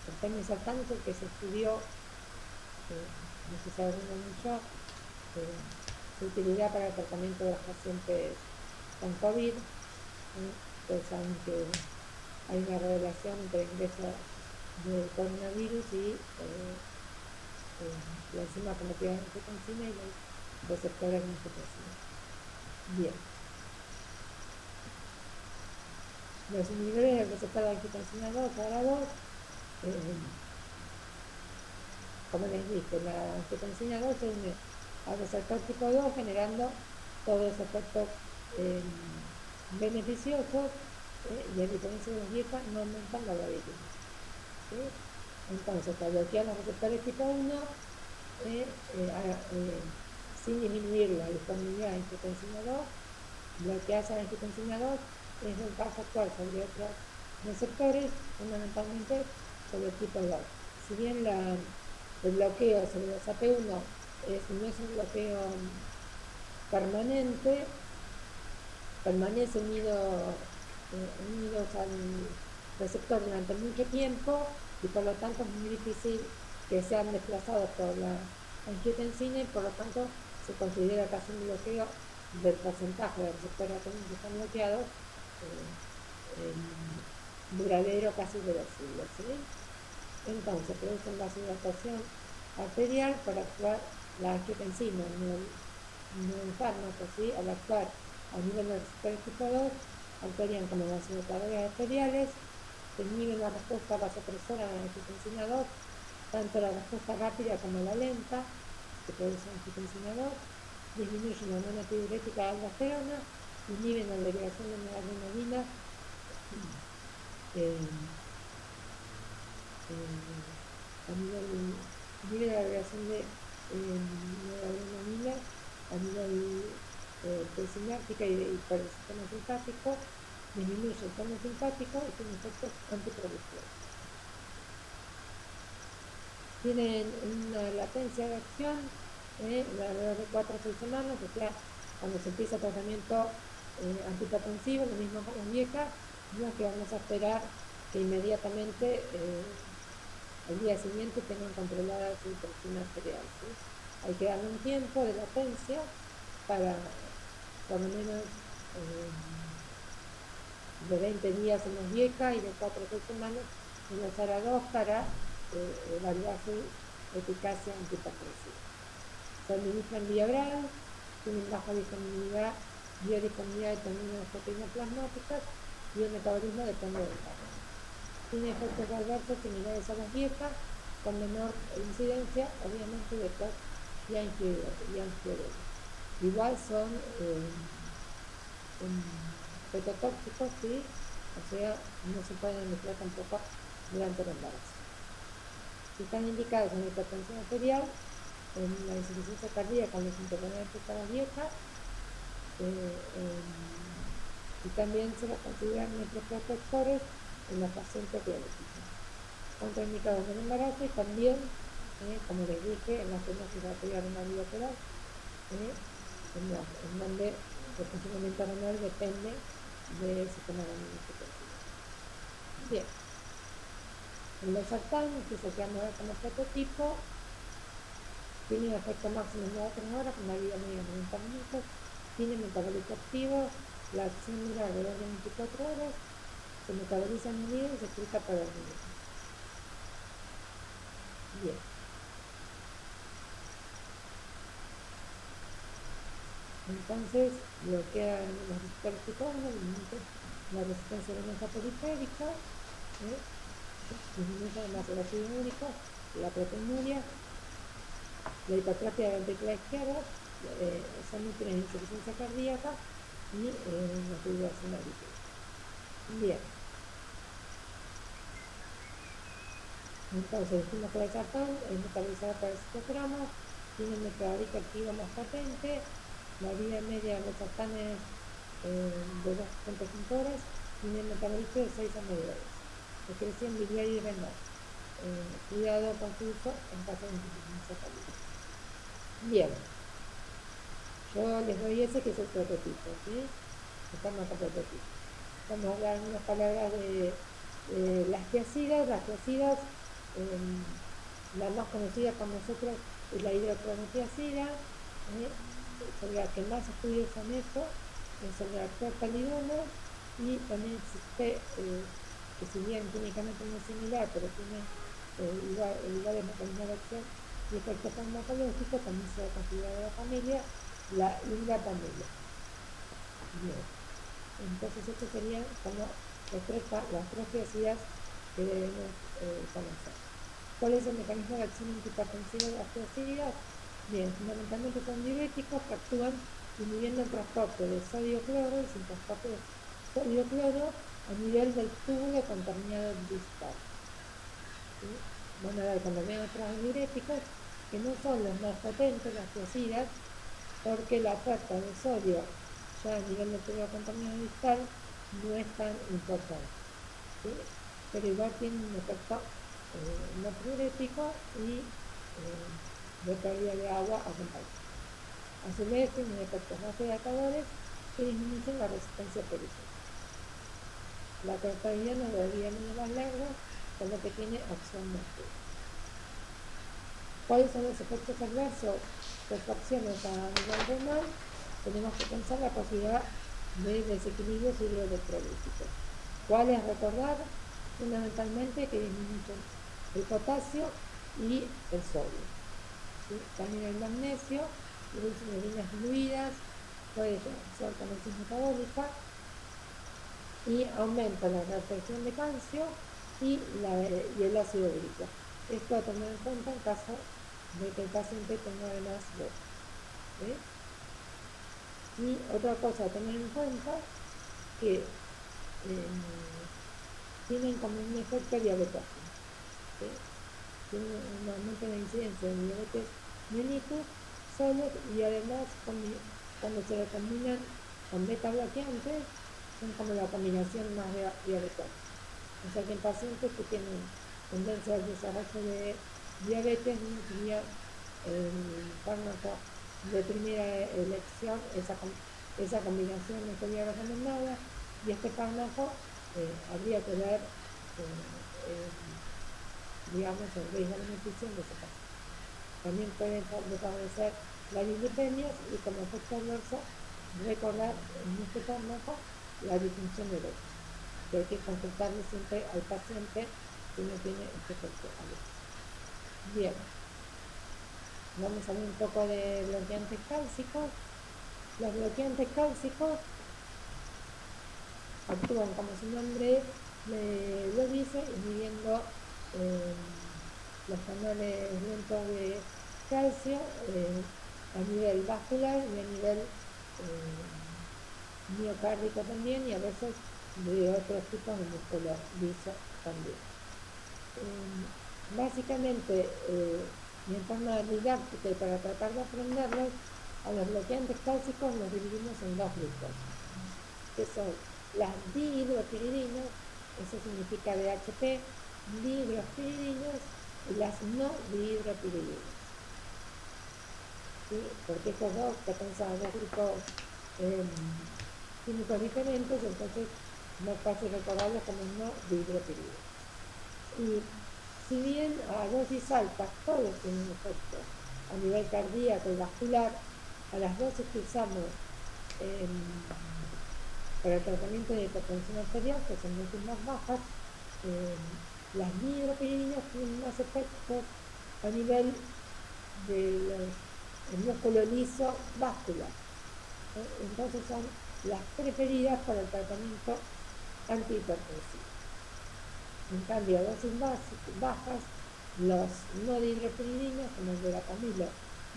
Speaker 1: El telmisartán es el que se estudió, no sé si alguno mucho, su utilidad para el tratamiento de los pacientes con COVID. Ustedes saben que hay una relación entre el ingreso de coronavirus y la enzima convertida en angiotensina y los receptores de angiotensina. Bien. Los inhibidores del receptor de angiotensina 2, GARA2, como les dije, la angiotensina 2 se une al receptor tipo 2 generando todos los efectos beneficiosos y a diferencia de los dietas no aumentan la diabetes. ¿Sí? Entonces, para bloquear los receptores tipo 1, sin disminuir la disponibilidad de angiotensina 2, bloquearse la angiotensina 2 es el caso actual sobre otros receptores, fundamentalmente sobre el tipo 2. Si bien el bloqueo sobre los AP1 no es un bloqueo permanente, permanece unidos al receptor durante mucho tiempo y por lo tanto es muy difícil que sean desplazados por la angiotensina y por lo tanto se considera casi un bloqueo del porcentaje de receptores que están bloqueados duradero casi de los siglos. ¿Sí? Entonces producen vasodilatación arterial para actuar la angiotensina, no el fármaco, ¿sí? Al actuar a nivel del receptor tipo 2, actuarían como vasodilatadores arteriales, que inhiben la respuesta vasopresora de la angiotensina 2, tanto la respuesta rápida como la lenta, que produce angiotensina 2, disminuyen la hormona antidiurética de aldosterona, inhiben la liberación de noradrenalina, inhiben la liberación de noradrenalina a nivel presinérgica y por el sistema simpático, disminuye el tono simpático y tiene efectos antiproductivos. Tienen una latencia de acción alrededor de 4 o 6 semanas, o sea, cuando se empieza el tratamiento antihipertensivo, lo mismo con las viejas, no es que vamos a esperar que inmediatamente al día siguiente tengan controlada su presión arterial, ¿sí? Hay que darle un tiempo de latencia para por lo menos de 20 días en las viejas y de 4 o 6 semanas en los ARA2 para evaluar su eficacia antihipertensiva. Se administran vía oral, tienen baja disponibilidad, biodisponibilidad de las proteínas plasmáticas y el metabolismo depende del cargo. Tiene efectos adversos similares a las viejas, con menor incidencia, obviamente, de tos y angiodema. Igual son fetotóxicos, ¿sí? O sea, no se pueden administrar tampoco durante el embarazo. Están indicados en hipertensión arterial, en la insuficiencia cardíaca, en los intolerantes a la dieta, y también se los consideran nephroprotectores en los pacientes diabéticos. Contraindicados en el embarazo y también, como les dije, en la estenosis arterial renal bilateral, en donde el funcionamiento renal depende del sistema renal-angiotensina. Bien. El losartán, que es el que vamos a ver como prototipo, tiene un efecto máximo en 9 horas, con una vida media de 90 minutos, tiene metabolito activo, la acción dura alrededor de 24 horas, se metaboliza en el hígado y se excreta para el organismo. Bien. Entonces, bloquea los receptores tipo 1, la resistencia venosa periférica, disminuye además el ácido úrico, la proteinuria, la hipertrofia ventricular izquierda, son útiles en insuficiencia cardíaca y la fibrilación auricular. Bien. Entonces, dijimos que el sartán es metabolizado por el citocromo, tiene un metabolito activo más potente, la vida media de los sartanes de 2.5 horas, tiene un metabolito de 6 a 9 horas. Secreción biliar y renal. Cuidado con su uso en caso de insuficiencia cardíaca. Bien. Yo les doy ese que es el prototipo, ¿sí? Estamos con prototipo. Vamos a hablar unas palabras de las tiazidas. Las tiazidas, la más conocida por nosotros es la hidroclorotiazida, sobre la que más estudios han hecho, sobre el actor palidono, y también existe, que si bien químicamente no es similar, pero tiene iguales mecanismos de acción y efectos farmacológicos, también se ha considerado la familia, la ingatamilia. Bien. Entonces estos serían como las tres tiazidas que debemos conocer. ¿Cuál es el mecanismo de acción antihipertensiva de las tiazidas? Bien, fundamentalmente son diuréticos que actúan inhibiendo el transporte de sodio-cloro y sin transporte de sodio-cloro a nivel del túbulo contaminado distal. ¿Sí? Van a ver cuando vean otros diuréticos que no son los más potentes, las tiazidas, porque la oferta de sodio ya a nivel del túbulo contaminado distal no es tan importante, ¿sí? Pero igual tiene un efecto no diurético y de pérdida de agua acompañada. A su vez tienen efectos vasodilatadores que disminuyen la resistencia periférica. La triptodiana es de vida medio más larga, por lo que tiene acción más fuerte. ¿Cuáles son los efectos adversos de sus acciones a nivel renal? Tenemos que pensar la posibilidad de desequilibrios hidroelectrolíticos. ¿Cuáles recordar? Fundamentalmente que disminuyen el potasio y el sodio. ¿Sí? También el magnesio, producen heridas diluidas, puede ser tonosis metabólica y aumenta la reabsorción de calcio y el ácido úrico. Esto a tener en cuenta en caso de que el paciente tenga además gota. ¿Sí? Y otra cosa a tener en cuenta que tienen como un efecto diabetógeno. ¿Sí? Tienen un aumento de incidencia de diabetes mellitus solos y además cuando se lo combinan con beta bloqueantes, son como la combinación más diabética. O sea que en pacientes que tienen tendencia al desarrollo de diabetes no sería el fármaco de primera elección, esa combinación no sería recomendada, y este fármaco habría que ver, digamos, el riesgo alimenticio de ese paciente. También pueden desaparecer las dislipemias y como efecto adverso recordar en este fármaco la disfunción eréctil, que hay que consultarle siempre al paciente si no tiene este efecto adverso. Bien, vamos a ver un poco de bloqueantes cálcicos. Los bloqueantes cálcicos actúan como su nombre lo dice, inhibiendo los canales lentos de calcio a nivel vascular y a nivel miocárdico también, y a veces de otros tipos de músculo liso también. Básicamente, y en forma didáctica y para tratar de aprenderlos, a los bloqueantes clásicos los dividimos en dos grupos, que son las dihidropiridinas, eso significa DHP, dihidropiridinas, y las no dihidropiridinas. ¿Sí? Porque estos dos pertenecen a dos grupos químicos diferentes, entonces no es fácil recordarlos como no dihidropiridinas. Y si bien a dosis altas todos tienen efecto a nivel cardíaco y vascular, a las dosis que usamos para el tratamiento de hipertensión arterial, que son dosis más bajas, las dihidropiridinas tienen más efectos a nivel del músculo liso vascular. Entonces son las preferidas para el tratamiento antihipertensivo. En cambio, a dosis bajas, los no dihidropiridinas, como el verapamilo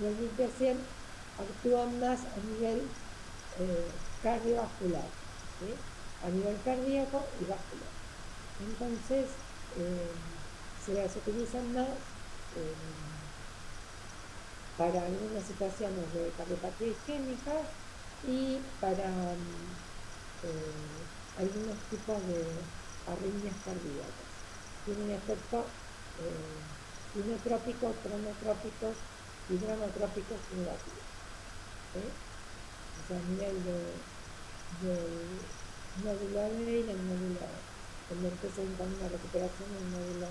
Speaker 1: y el diltiazem, actúan más a nivel cardiovascular, ¿sí? A nivel cardíaco y vascular. Entonces, se las utilizan más para algunas situaciones de cardiopatía isquémica y para algunos tipos de arritmias cardíacas. Tienen efectos inotrópicos, cronotrópicos y dronotrópicos negativos. ¿Sí? O sea, a nivel del nódulo A y del nódulo en el que se una recuperación del nódulo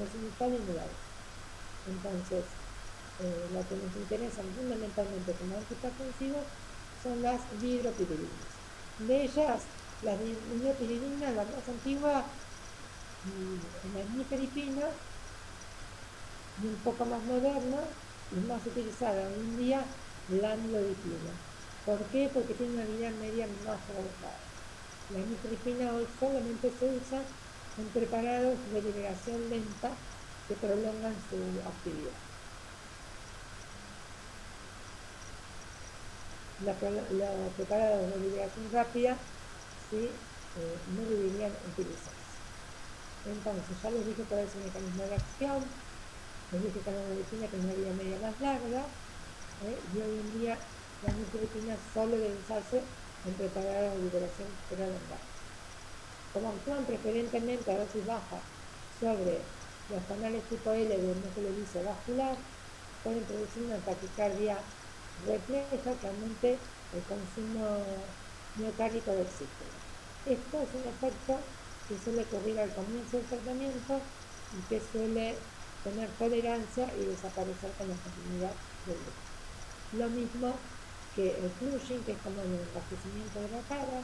Speaker 1: cenital y nodal. Entonces, lo que nos interesan fundamentalmente como antihipertensivos son las dihidropiridinas. De ellas, la dihidropiridina, la más antigua, la nifedipina, y un poco más moderna y más utilizada hoy en día, la amlodipina. ¿Por qué? Porque tiene una vida media más prolongada. La nifedipina hoy solamente se usa en preparados de liberación lenta que prolongan su actividad. Los preparados de liberación rápida sí, no deberían utilizarse. Entonces, ya les dije cuál es el mecanismo de acción, les dije que la medicina tiene una vida media más larga, y hoy en día la nifedipina solo debe usarse en preparados de liberación prolongada. Como actúan preferentemente a dosis baja sobre los canales tipo L del músculo liso vascular, pueden producir una taquicardia refleja que aumente el consumo miocárdico de oxígeno. Esto es un efecto que suele ocurrir al comienzo del tratamiento y que suele tener tolerancia y desaparecer con la continuidad del grupo. Lo mismo que el flushing, que es como el enrojecimiento de la cara,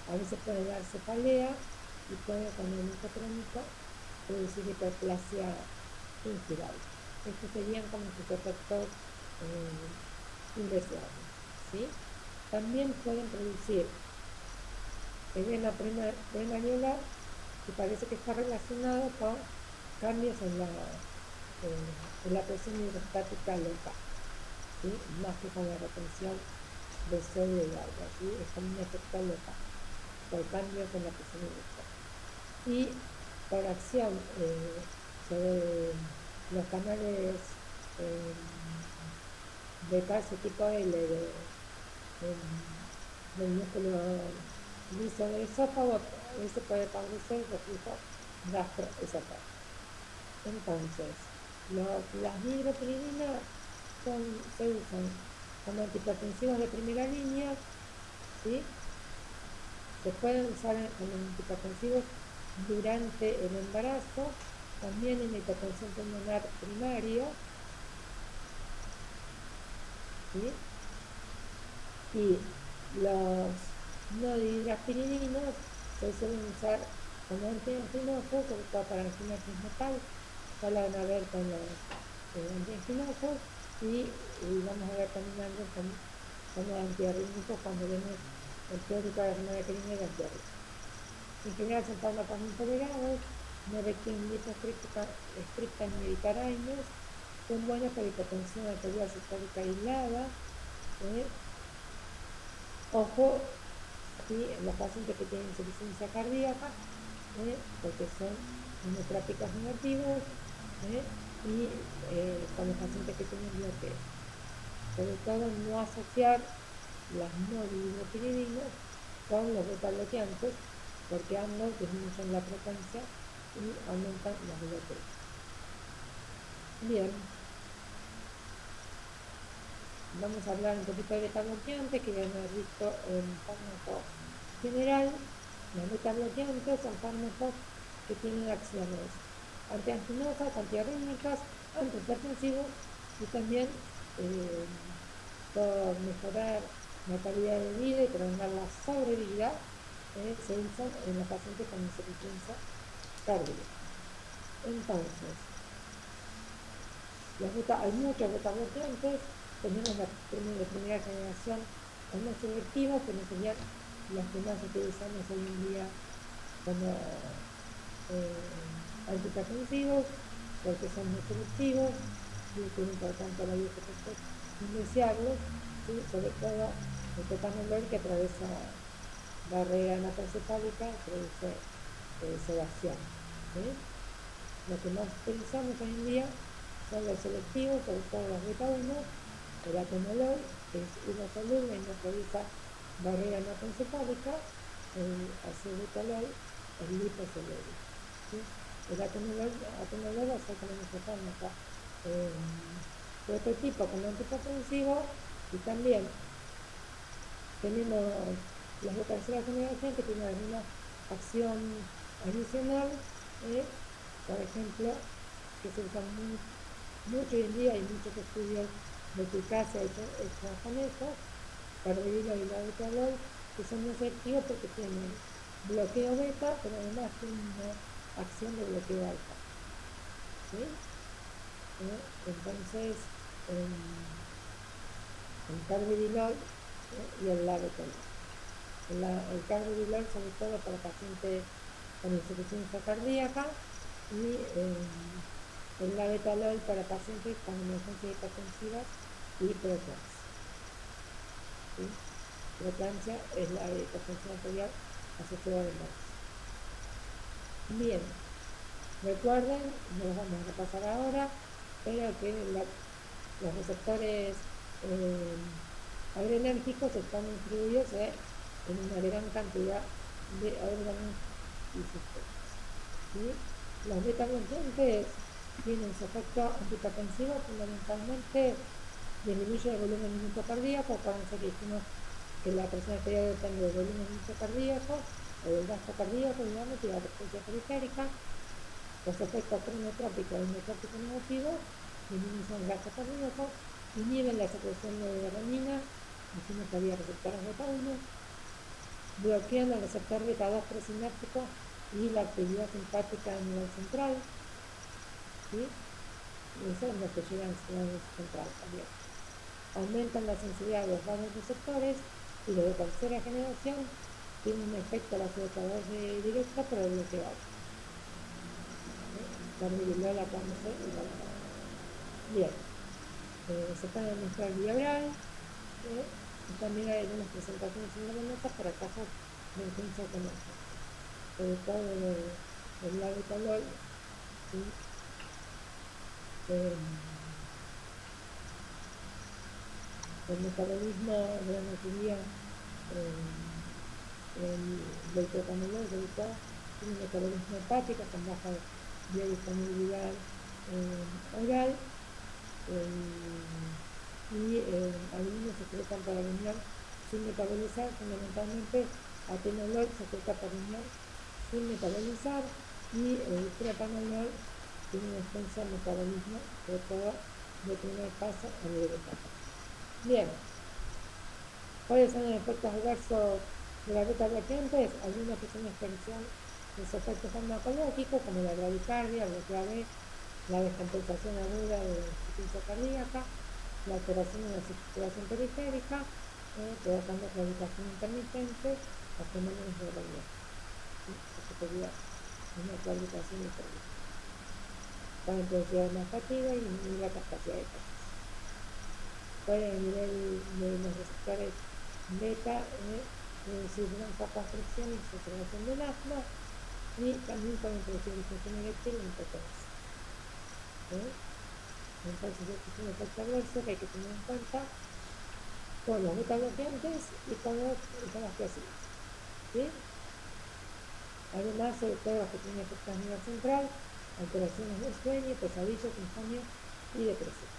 Speaker 1: a veces puede dar cefalea y puede, con el uso crónico, producir hiperplasia inspirable. Estos serían como sus efectos indeseables, ¿sí? También pueden producir edema premalleolar, que parece que está relacionado con cambios en la presión hidrostática local, ¿sí? Más que con la retención de sodio y agua, ¿sí? Es como un efecto local, por cambios en la presión hidrostática. Y por acción sobre los canales beta ese tipo L del músculo liso del esófago, ese puede favorecer el reflujo gastroesofágico. Entonces, las dihidropiridinas se usan como antihipertensivos de primera línea, ¿sí? Se pueden usar como antihipertensivos durante el embarazo, también en hipertensión pulmonar primaria, ¿sí? Y los no dihidroaspiridinos se suelen usar como antianginosos, sobre todo para angina prenatal, ya la van a ver con los antianginosos, y vamos a ver también algo como antiarrítmicos cuando vemos el teórico de la semana que viene de antiarrítmicos. En general son fármacos intolerados, no requieren dieta estricta ni evitar AINES, son buenos para hipertensión arterial sistólica aislada. Ojo, ¿sí? En los pacientes que tienen insuficiencia cardíaca, porque son inotrápicos negativos, y con los pacientes que tienen bloqueo. Sobre todo no asociar las no dihidropiridinas con los beta bloqueantes, porque ambos disminuyen la frecuencia y aumentan los bloqueos. Bien, vamos a hablar un poquito de beta bloqueantes, que ya hemos visto en fármaco general. Los beta bloqueantes son fármacos que tienen acciones antianginosas, antiarrítmicas, antihipertensivos y también por mejorar la calidad de vida y prolongar la sobrevida, se usan en los pacientes con insuficiencia cardíaca. Entonces, hay muchos beta bloqueantes. Tenemos la primera generación, los más selectivos, que no serían los que más utilizamos hoy en día como antihipertensivos, porque son muy selectivos, y es importante la dieta indeseables, ¿sí? Sobre todo el propanolol, que atraviesa barrera hematoencefálica, produce sedación, ¿sí? Lo que más utilizamos hoy en día son los selectivos, sobre todo los beta 1, el atenolol, que es hidrosoluble y no atraviesa barrera hematoencefálica, el acetaminofén, el liposoluble, ¿sí? El atenolol va a ser como nuestro fármaco prototipo como antihipertensivo, y también tenemos las de tercera generación que tienen alguna acción adicional, por ejemplo, que se usan mucho hoy en día, hay muchos estudios de eficacia hechos con eso, carvedilo y labetalol, que son muy efectivos porque tienen bloqueo beta, pero además tienen una acción de bloqueo alfa, ¿sí? Entonces, el carvedilol y el labetalol. El carvedilol sobre todo para pacientes con insuficiencia cardíaca, y el labetalol para pacientes con emergencias hipertensivas y preeclampsia. ¿Sí? Preeclampsia es la hipertensión arterial asociada al embarazo. Bien, recuerden, no los vamos a repasar ahora, pero que los receptores adrenérgicos están distribuidos en una gran cantidad de órganos y sistemas, ¿sí? Los beta bloqueantes tienen su efecto antihipertensivo, fundamentalmente disminuye el volumen minuto cardíaco. Acuérdense que dijimos que la presión arterial depende del volumen minuto cardíaco o del gasto cardíaco, digamos, y la frecuencia periférica. Los efectos cronotrópicos y neotrópicos negativos disminuyen el gasto cardíaco, inhiben la secreción de renina, dijimos que había receptores beta 1, bloquean el receptor beta 2 presináptico y la actividad simpática a nivel central, ¿sí? Y eso es lo que llegan a nivel central también. Aumentan la sensibilidad de los varios receptores, y los de tercera generación tienen un efecto a la CO2 directa, pero el bloqueo alto. Carvedilol, acuérdense, y labetalol. Bien, se puede administrar vía oral, y también hay algunas presentaciones intravenosas para casos de urgencia económica, sobre todo el labetalol, ¿sí? el metabolismo de la mayoría del procanolol, tiene un metabolismo hepático con baja biodisponibilidad oral y algunos se secretan por el riñón sin metabolizar, fundamentalmente atenolol se secreta por riñón sin metabolizar y el propanolol tiene un extenso metabolismo, sobre todo de primer paso a nivel hepático. Bien, ¿cuáles son los efectos adversos de la beta bloqueantes? Algunos que son expresión de su efecto farmacológico, como la bradicardia, bloqueo B, la descompensación aguda de la insuficiencia cardíaca, la alteración de la circulación periférica, provocando claudicación intermitente o fenómenos de reloj. Esto sería una claudicación intermitente. Pueden producir más fatiga y disminuir la capacidad de ejercicio. Puede a nivel de los receptores beta producir broncoconstricción y exacerbación del asma y también pueden producir disfunción eréctil e impotencia. Entonces este es un efecto adverso que hay que tener en cuenta con los beta bloqueantes y con las tiazinas. ¿Sí? Además, sobre todo los que tienen efectos a nivel central, alteraciones del sueño, pesadillas, insomnio y depresión.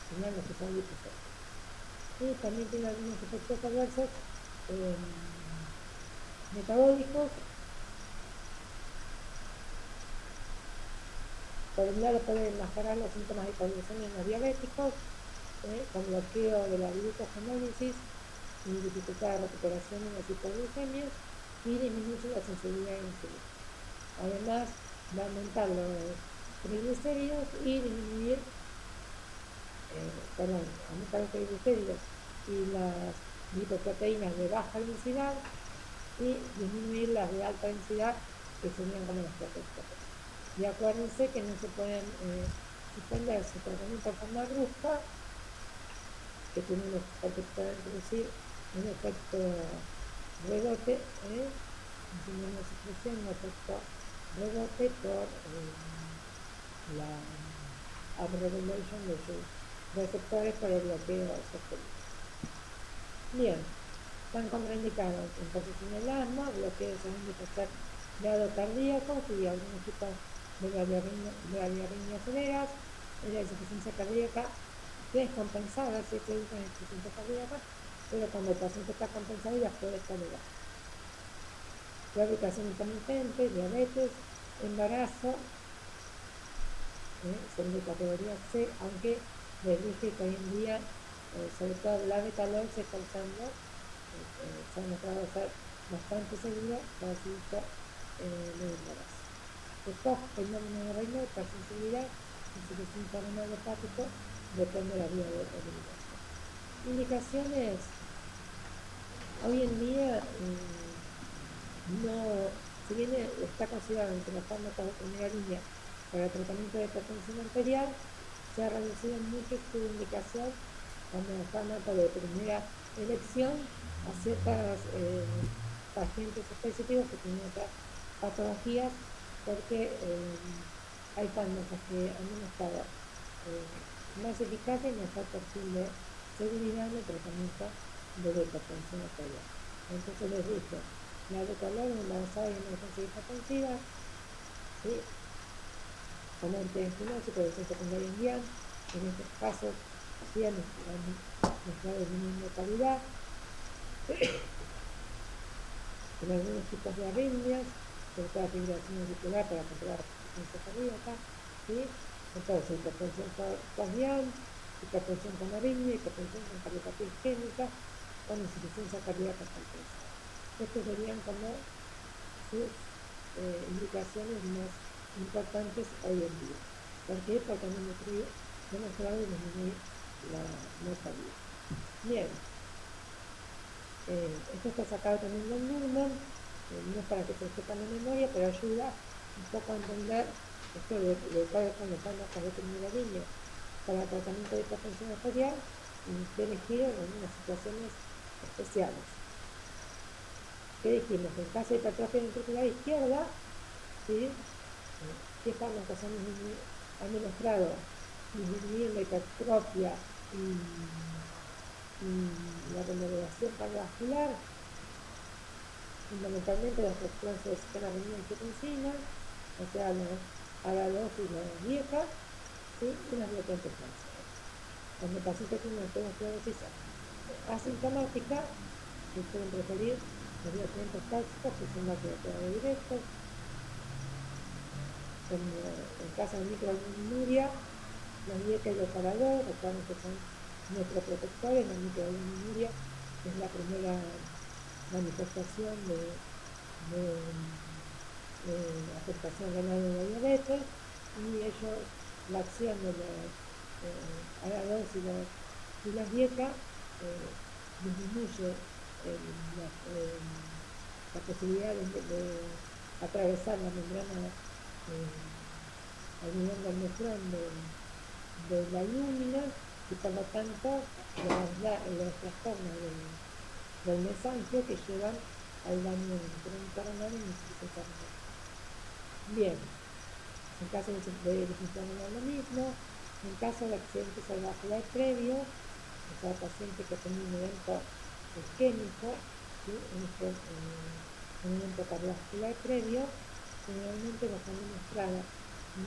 Speaker 1: Serían los que son liposolubles. Y también tiene algunos efectos adversos metabólicos. Por un lado puede enmascarar los síntomas de hiperglucemia en los diabéticos, con bloqueo de la glucogenólisis y dificultad de recuperación en las hipoglucemias y disminuye la sensibilidad a la insulina. Además, va a aumentar los triglicéridos y disminuir, aumentar los triglicéridos y las lipoproteínas de baja densidad y disminuir las de alta densidad, que serían como las proteínas. Y acuérdense que no se pueden suspender su tratamiento de forma brusca, que tiene porque pueden producir un efecto rebote, una secreción, un efecto rebote por la upregulation de sus receptores por el bloqueo sostenido. Bien, están contraindicados en posición del asma, bloqueo segundo y tercer grado cardíaco y algunos tipos de arritmias severas, la insuficiencia cardíaca descompensada, si se usa insuficiencia cardíaca, pero cuando el paciente está compensado ya puede tolerar. Claudicación intermitente, diabetes, embarazo, son de categoría C, aunque les dije que hoy en día, sobre todo la betalol se está usando, se ha demostrado ser bastante seguro para su uso en el embarazo. Después, fenómeno de Raynaud, hipersensibilidad, insuficiencia renal hepático, depende de la vía de eliminación. Indicaciones, hoy en día, no, si bien está considerado entre los fármacos de primera línea para el tratamiento de hipertensión arterial, se ha reducido mucho su indicación como fármaco de primera elección a ciertos pacientes específicos que tienen otras patologías, porque hay fármacos que han demostrado más eficaces y mejor perfil de seguridad en el tratamiento de la hipertensión arterial. Entonces les dije, la betalol embarazada y emergencia hipertensiva, ¿sí? Con antianginoso, producción secundaria en guión, en estos casos sí han mostrado disminución de calidad, en algunos tipos de arritmias, sobre todo la fibrilación auricular para controlar la frecuencia cardíaca, ¿sí? Entonces, hipertensión postguión, hipertensión con arritmia, hipertensión con cardiopatía isquémica, con insuficiencia cardíaca compensada. Estos serían como sus indicaciones más importantes hoy en día. ¿Por qué? Porque han demostrado disminuir la mortalidad. Bien. Esto está sacado también del Newman, no es para que se sepan de memoria, pero ayuda un poco a entender esto de cuáles son los fármacos de primera línea para el tratamiento de hipertensión arterial y que elegir en algunas situaciones especiales. ¿Qué dijimos? En caso de hipertrofia ventricular izquierda, ¿sí? ¿Qué fármacos han demostrado disminuir la hipertrofia la remodelación cardiovascular, fundamentalmente las fracturas del sistema renal y angiotensina, o sea, la ARA2 y la vieja, ¿sí? Y las bioquentes cálcicas. Cuando el paciente tiene una osteoporosis asintomática, se pueden preferir los bioquentes cálcicos, que son más directos, como en caso de microalbuminuria, la dieta y los parador, recuerden que son nephroprotectores. La microalbuminuria es la primera manifestación de afectación renal de la diabetes, y ellos, la acción de los ARA2 y las dietas disminuye la posibilidad de atravesar la membrana almidón del nefrón de la lúmina, y por lo tanto los trastornos del mesangio que llevan al daño crónico renal y insuficiencia renal. Bien, en caso de deficiencia renal lo mismo. En caso de accidente cerebrovascular previo, o sea, paciente que tiene un evento isquémico, ¿sí? Un evento cardiovascular previo, generalmente nos han demostrado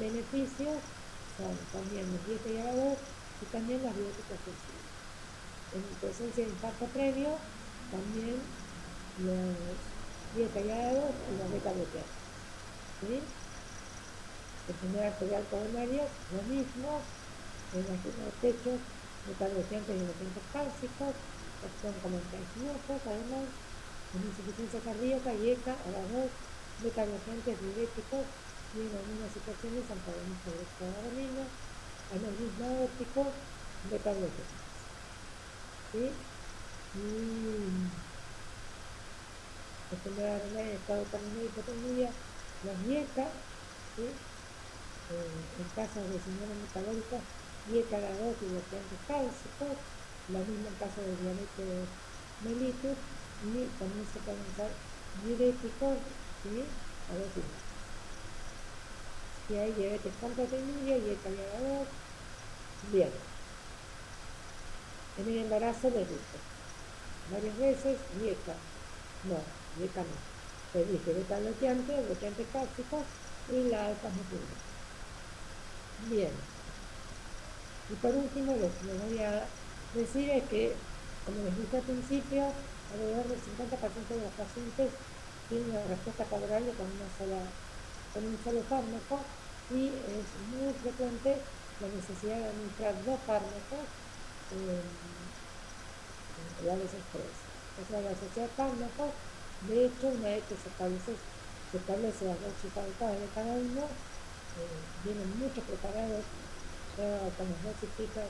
Speaker 1: beneficios, son también los dieta y ARA2 y también las bióticas sensibles. En presencia de infarto previo, también los dieta y ARA2 y los beta-bloqueantes, ¿sí? Enfermedad arterial coronaria, lo mismo, en los techos, beta-bloqueantes y bloqueantes cálcicos, actúan como antianginosas. Además, en insuficiencia cardíaca, IECA, ARA2, beta-bloqueantes diuréticos, y en algunas situaciones antagonistas de extravagamina, aneurisma óptico, beta-bloqueantes, ¿sí? Y enfermedad renal en estado terminal y hipotermia, las dietas, ¿sí? En casos de síndrome metabólico, dieta ARA2 y bloqueantes cálcicos, lo mismo en caso de diabetes mellitus, y también se pueden usar diuréticos, ¿sí? A dosis baja. Si hay diabetes con proteinuria, dieta y ARA2. Bien. En el embarazo les dije varias veces, dieta no. Les dije beta bloqueantes cálcicos y la alfa-metilina. Bien. Y por último, lo que les voy a decir es que, como les dije al principio, alrededor del 50% de los pacientes tienen una respuesta favorable con un solo fármaco, y es muy frecuente la necesidad de administrar 2 fármacos a veces 3. O sea, la sociedad de fármacos, de hecho, una vez que se establece las dosis adecuadas de cada uno, vienen muchos preparados ya con las dosis fijas,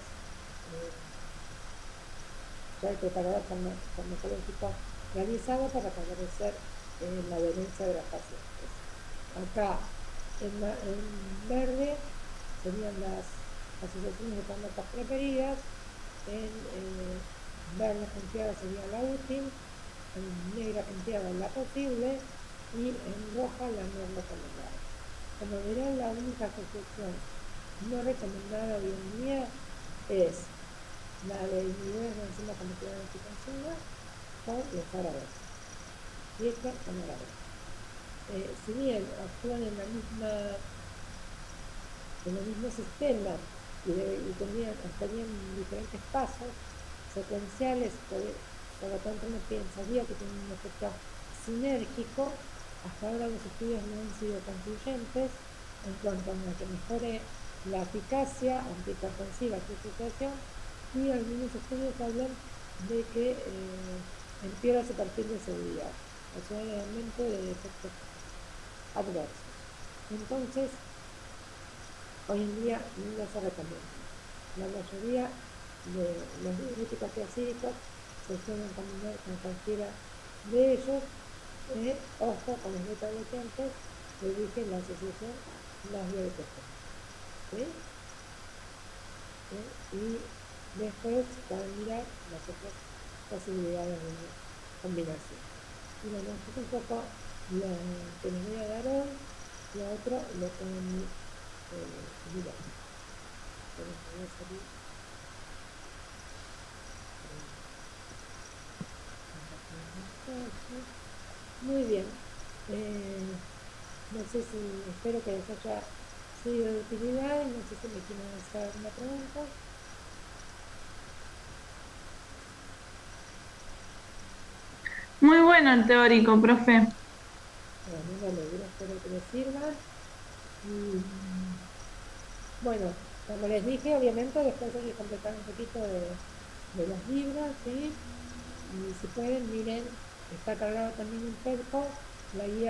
Speaker 1: ya el preparador farmacológico realizado para favorecer la adherencia de los pacientes. Acá en verde serían las asociaciones de fármacos preferidas, en verde punteada sería la útil, en negra punteada la posible, y en roja la no recomendada. Como verán, la única asociación no recomendada hoy en día es la de inhibidores de enzima convertidora en angiotensina con los ARA2. Y esta con ARA2. Si bien actúan en el mismo sistema y estarían diferentes pasos secuenciales, por lo tanto uno pensaría que tienen un efecto sinérgico, hasta ahora los estudios no han sido concluyentes en cuanto a que mejore la eficacia antihipertensiva de asociación, y algunos estudios hablan de que empeora su perfil de seguridad, o sea, el aumento de efectos adversos. Entonces, hoy en día no se recomienda. La mayoría de los diuréticos tiazídicos se suelen combinar con cualquiera de ellos. Ojo con los beta-bloqueantes, que dije la asociación, las diabetes. ¿Sí? Y después pueden mirar las otras posibilidades de combinación. Y bueno, esto es un poco lo que les voy a dar hoy. Lo otro lo pueden mirar. Voy a salir. Perfecto. Muy bien. No sé si, espero que les haya sido de utilidad y no sé si me quieren hacer una pregunta.
Speaker 4: Muy bueno el teórico, profe.
Speaker 1: Bueno, me alegro, espero que les sirvan. Y bueno, como les dije, obviamente después hay que completar un poquito de los libros, ¿sí? Y si pueden, miren, está cargado también en Pelco, la guía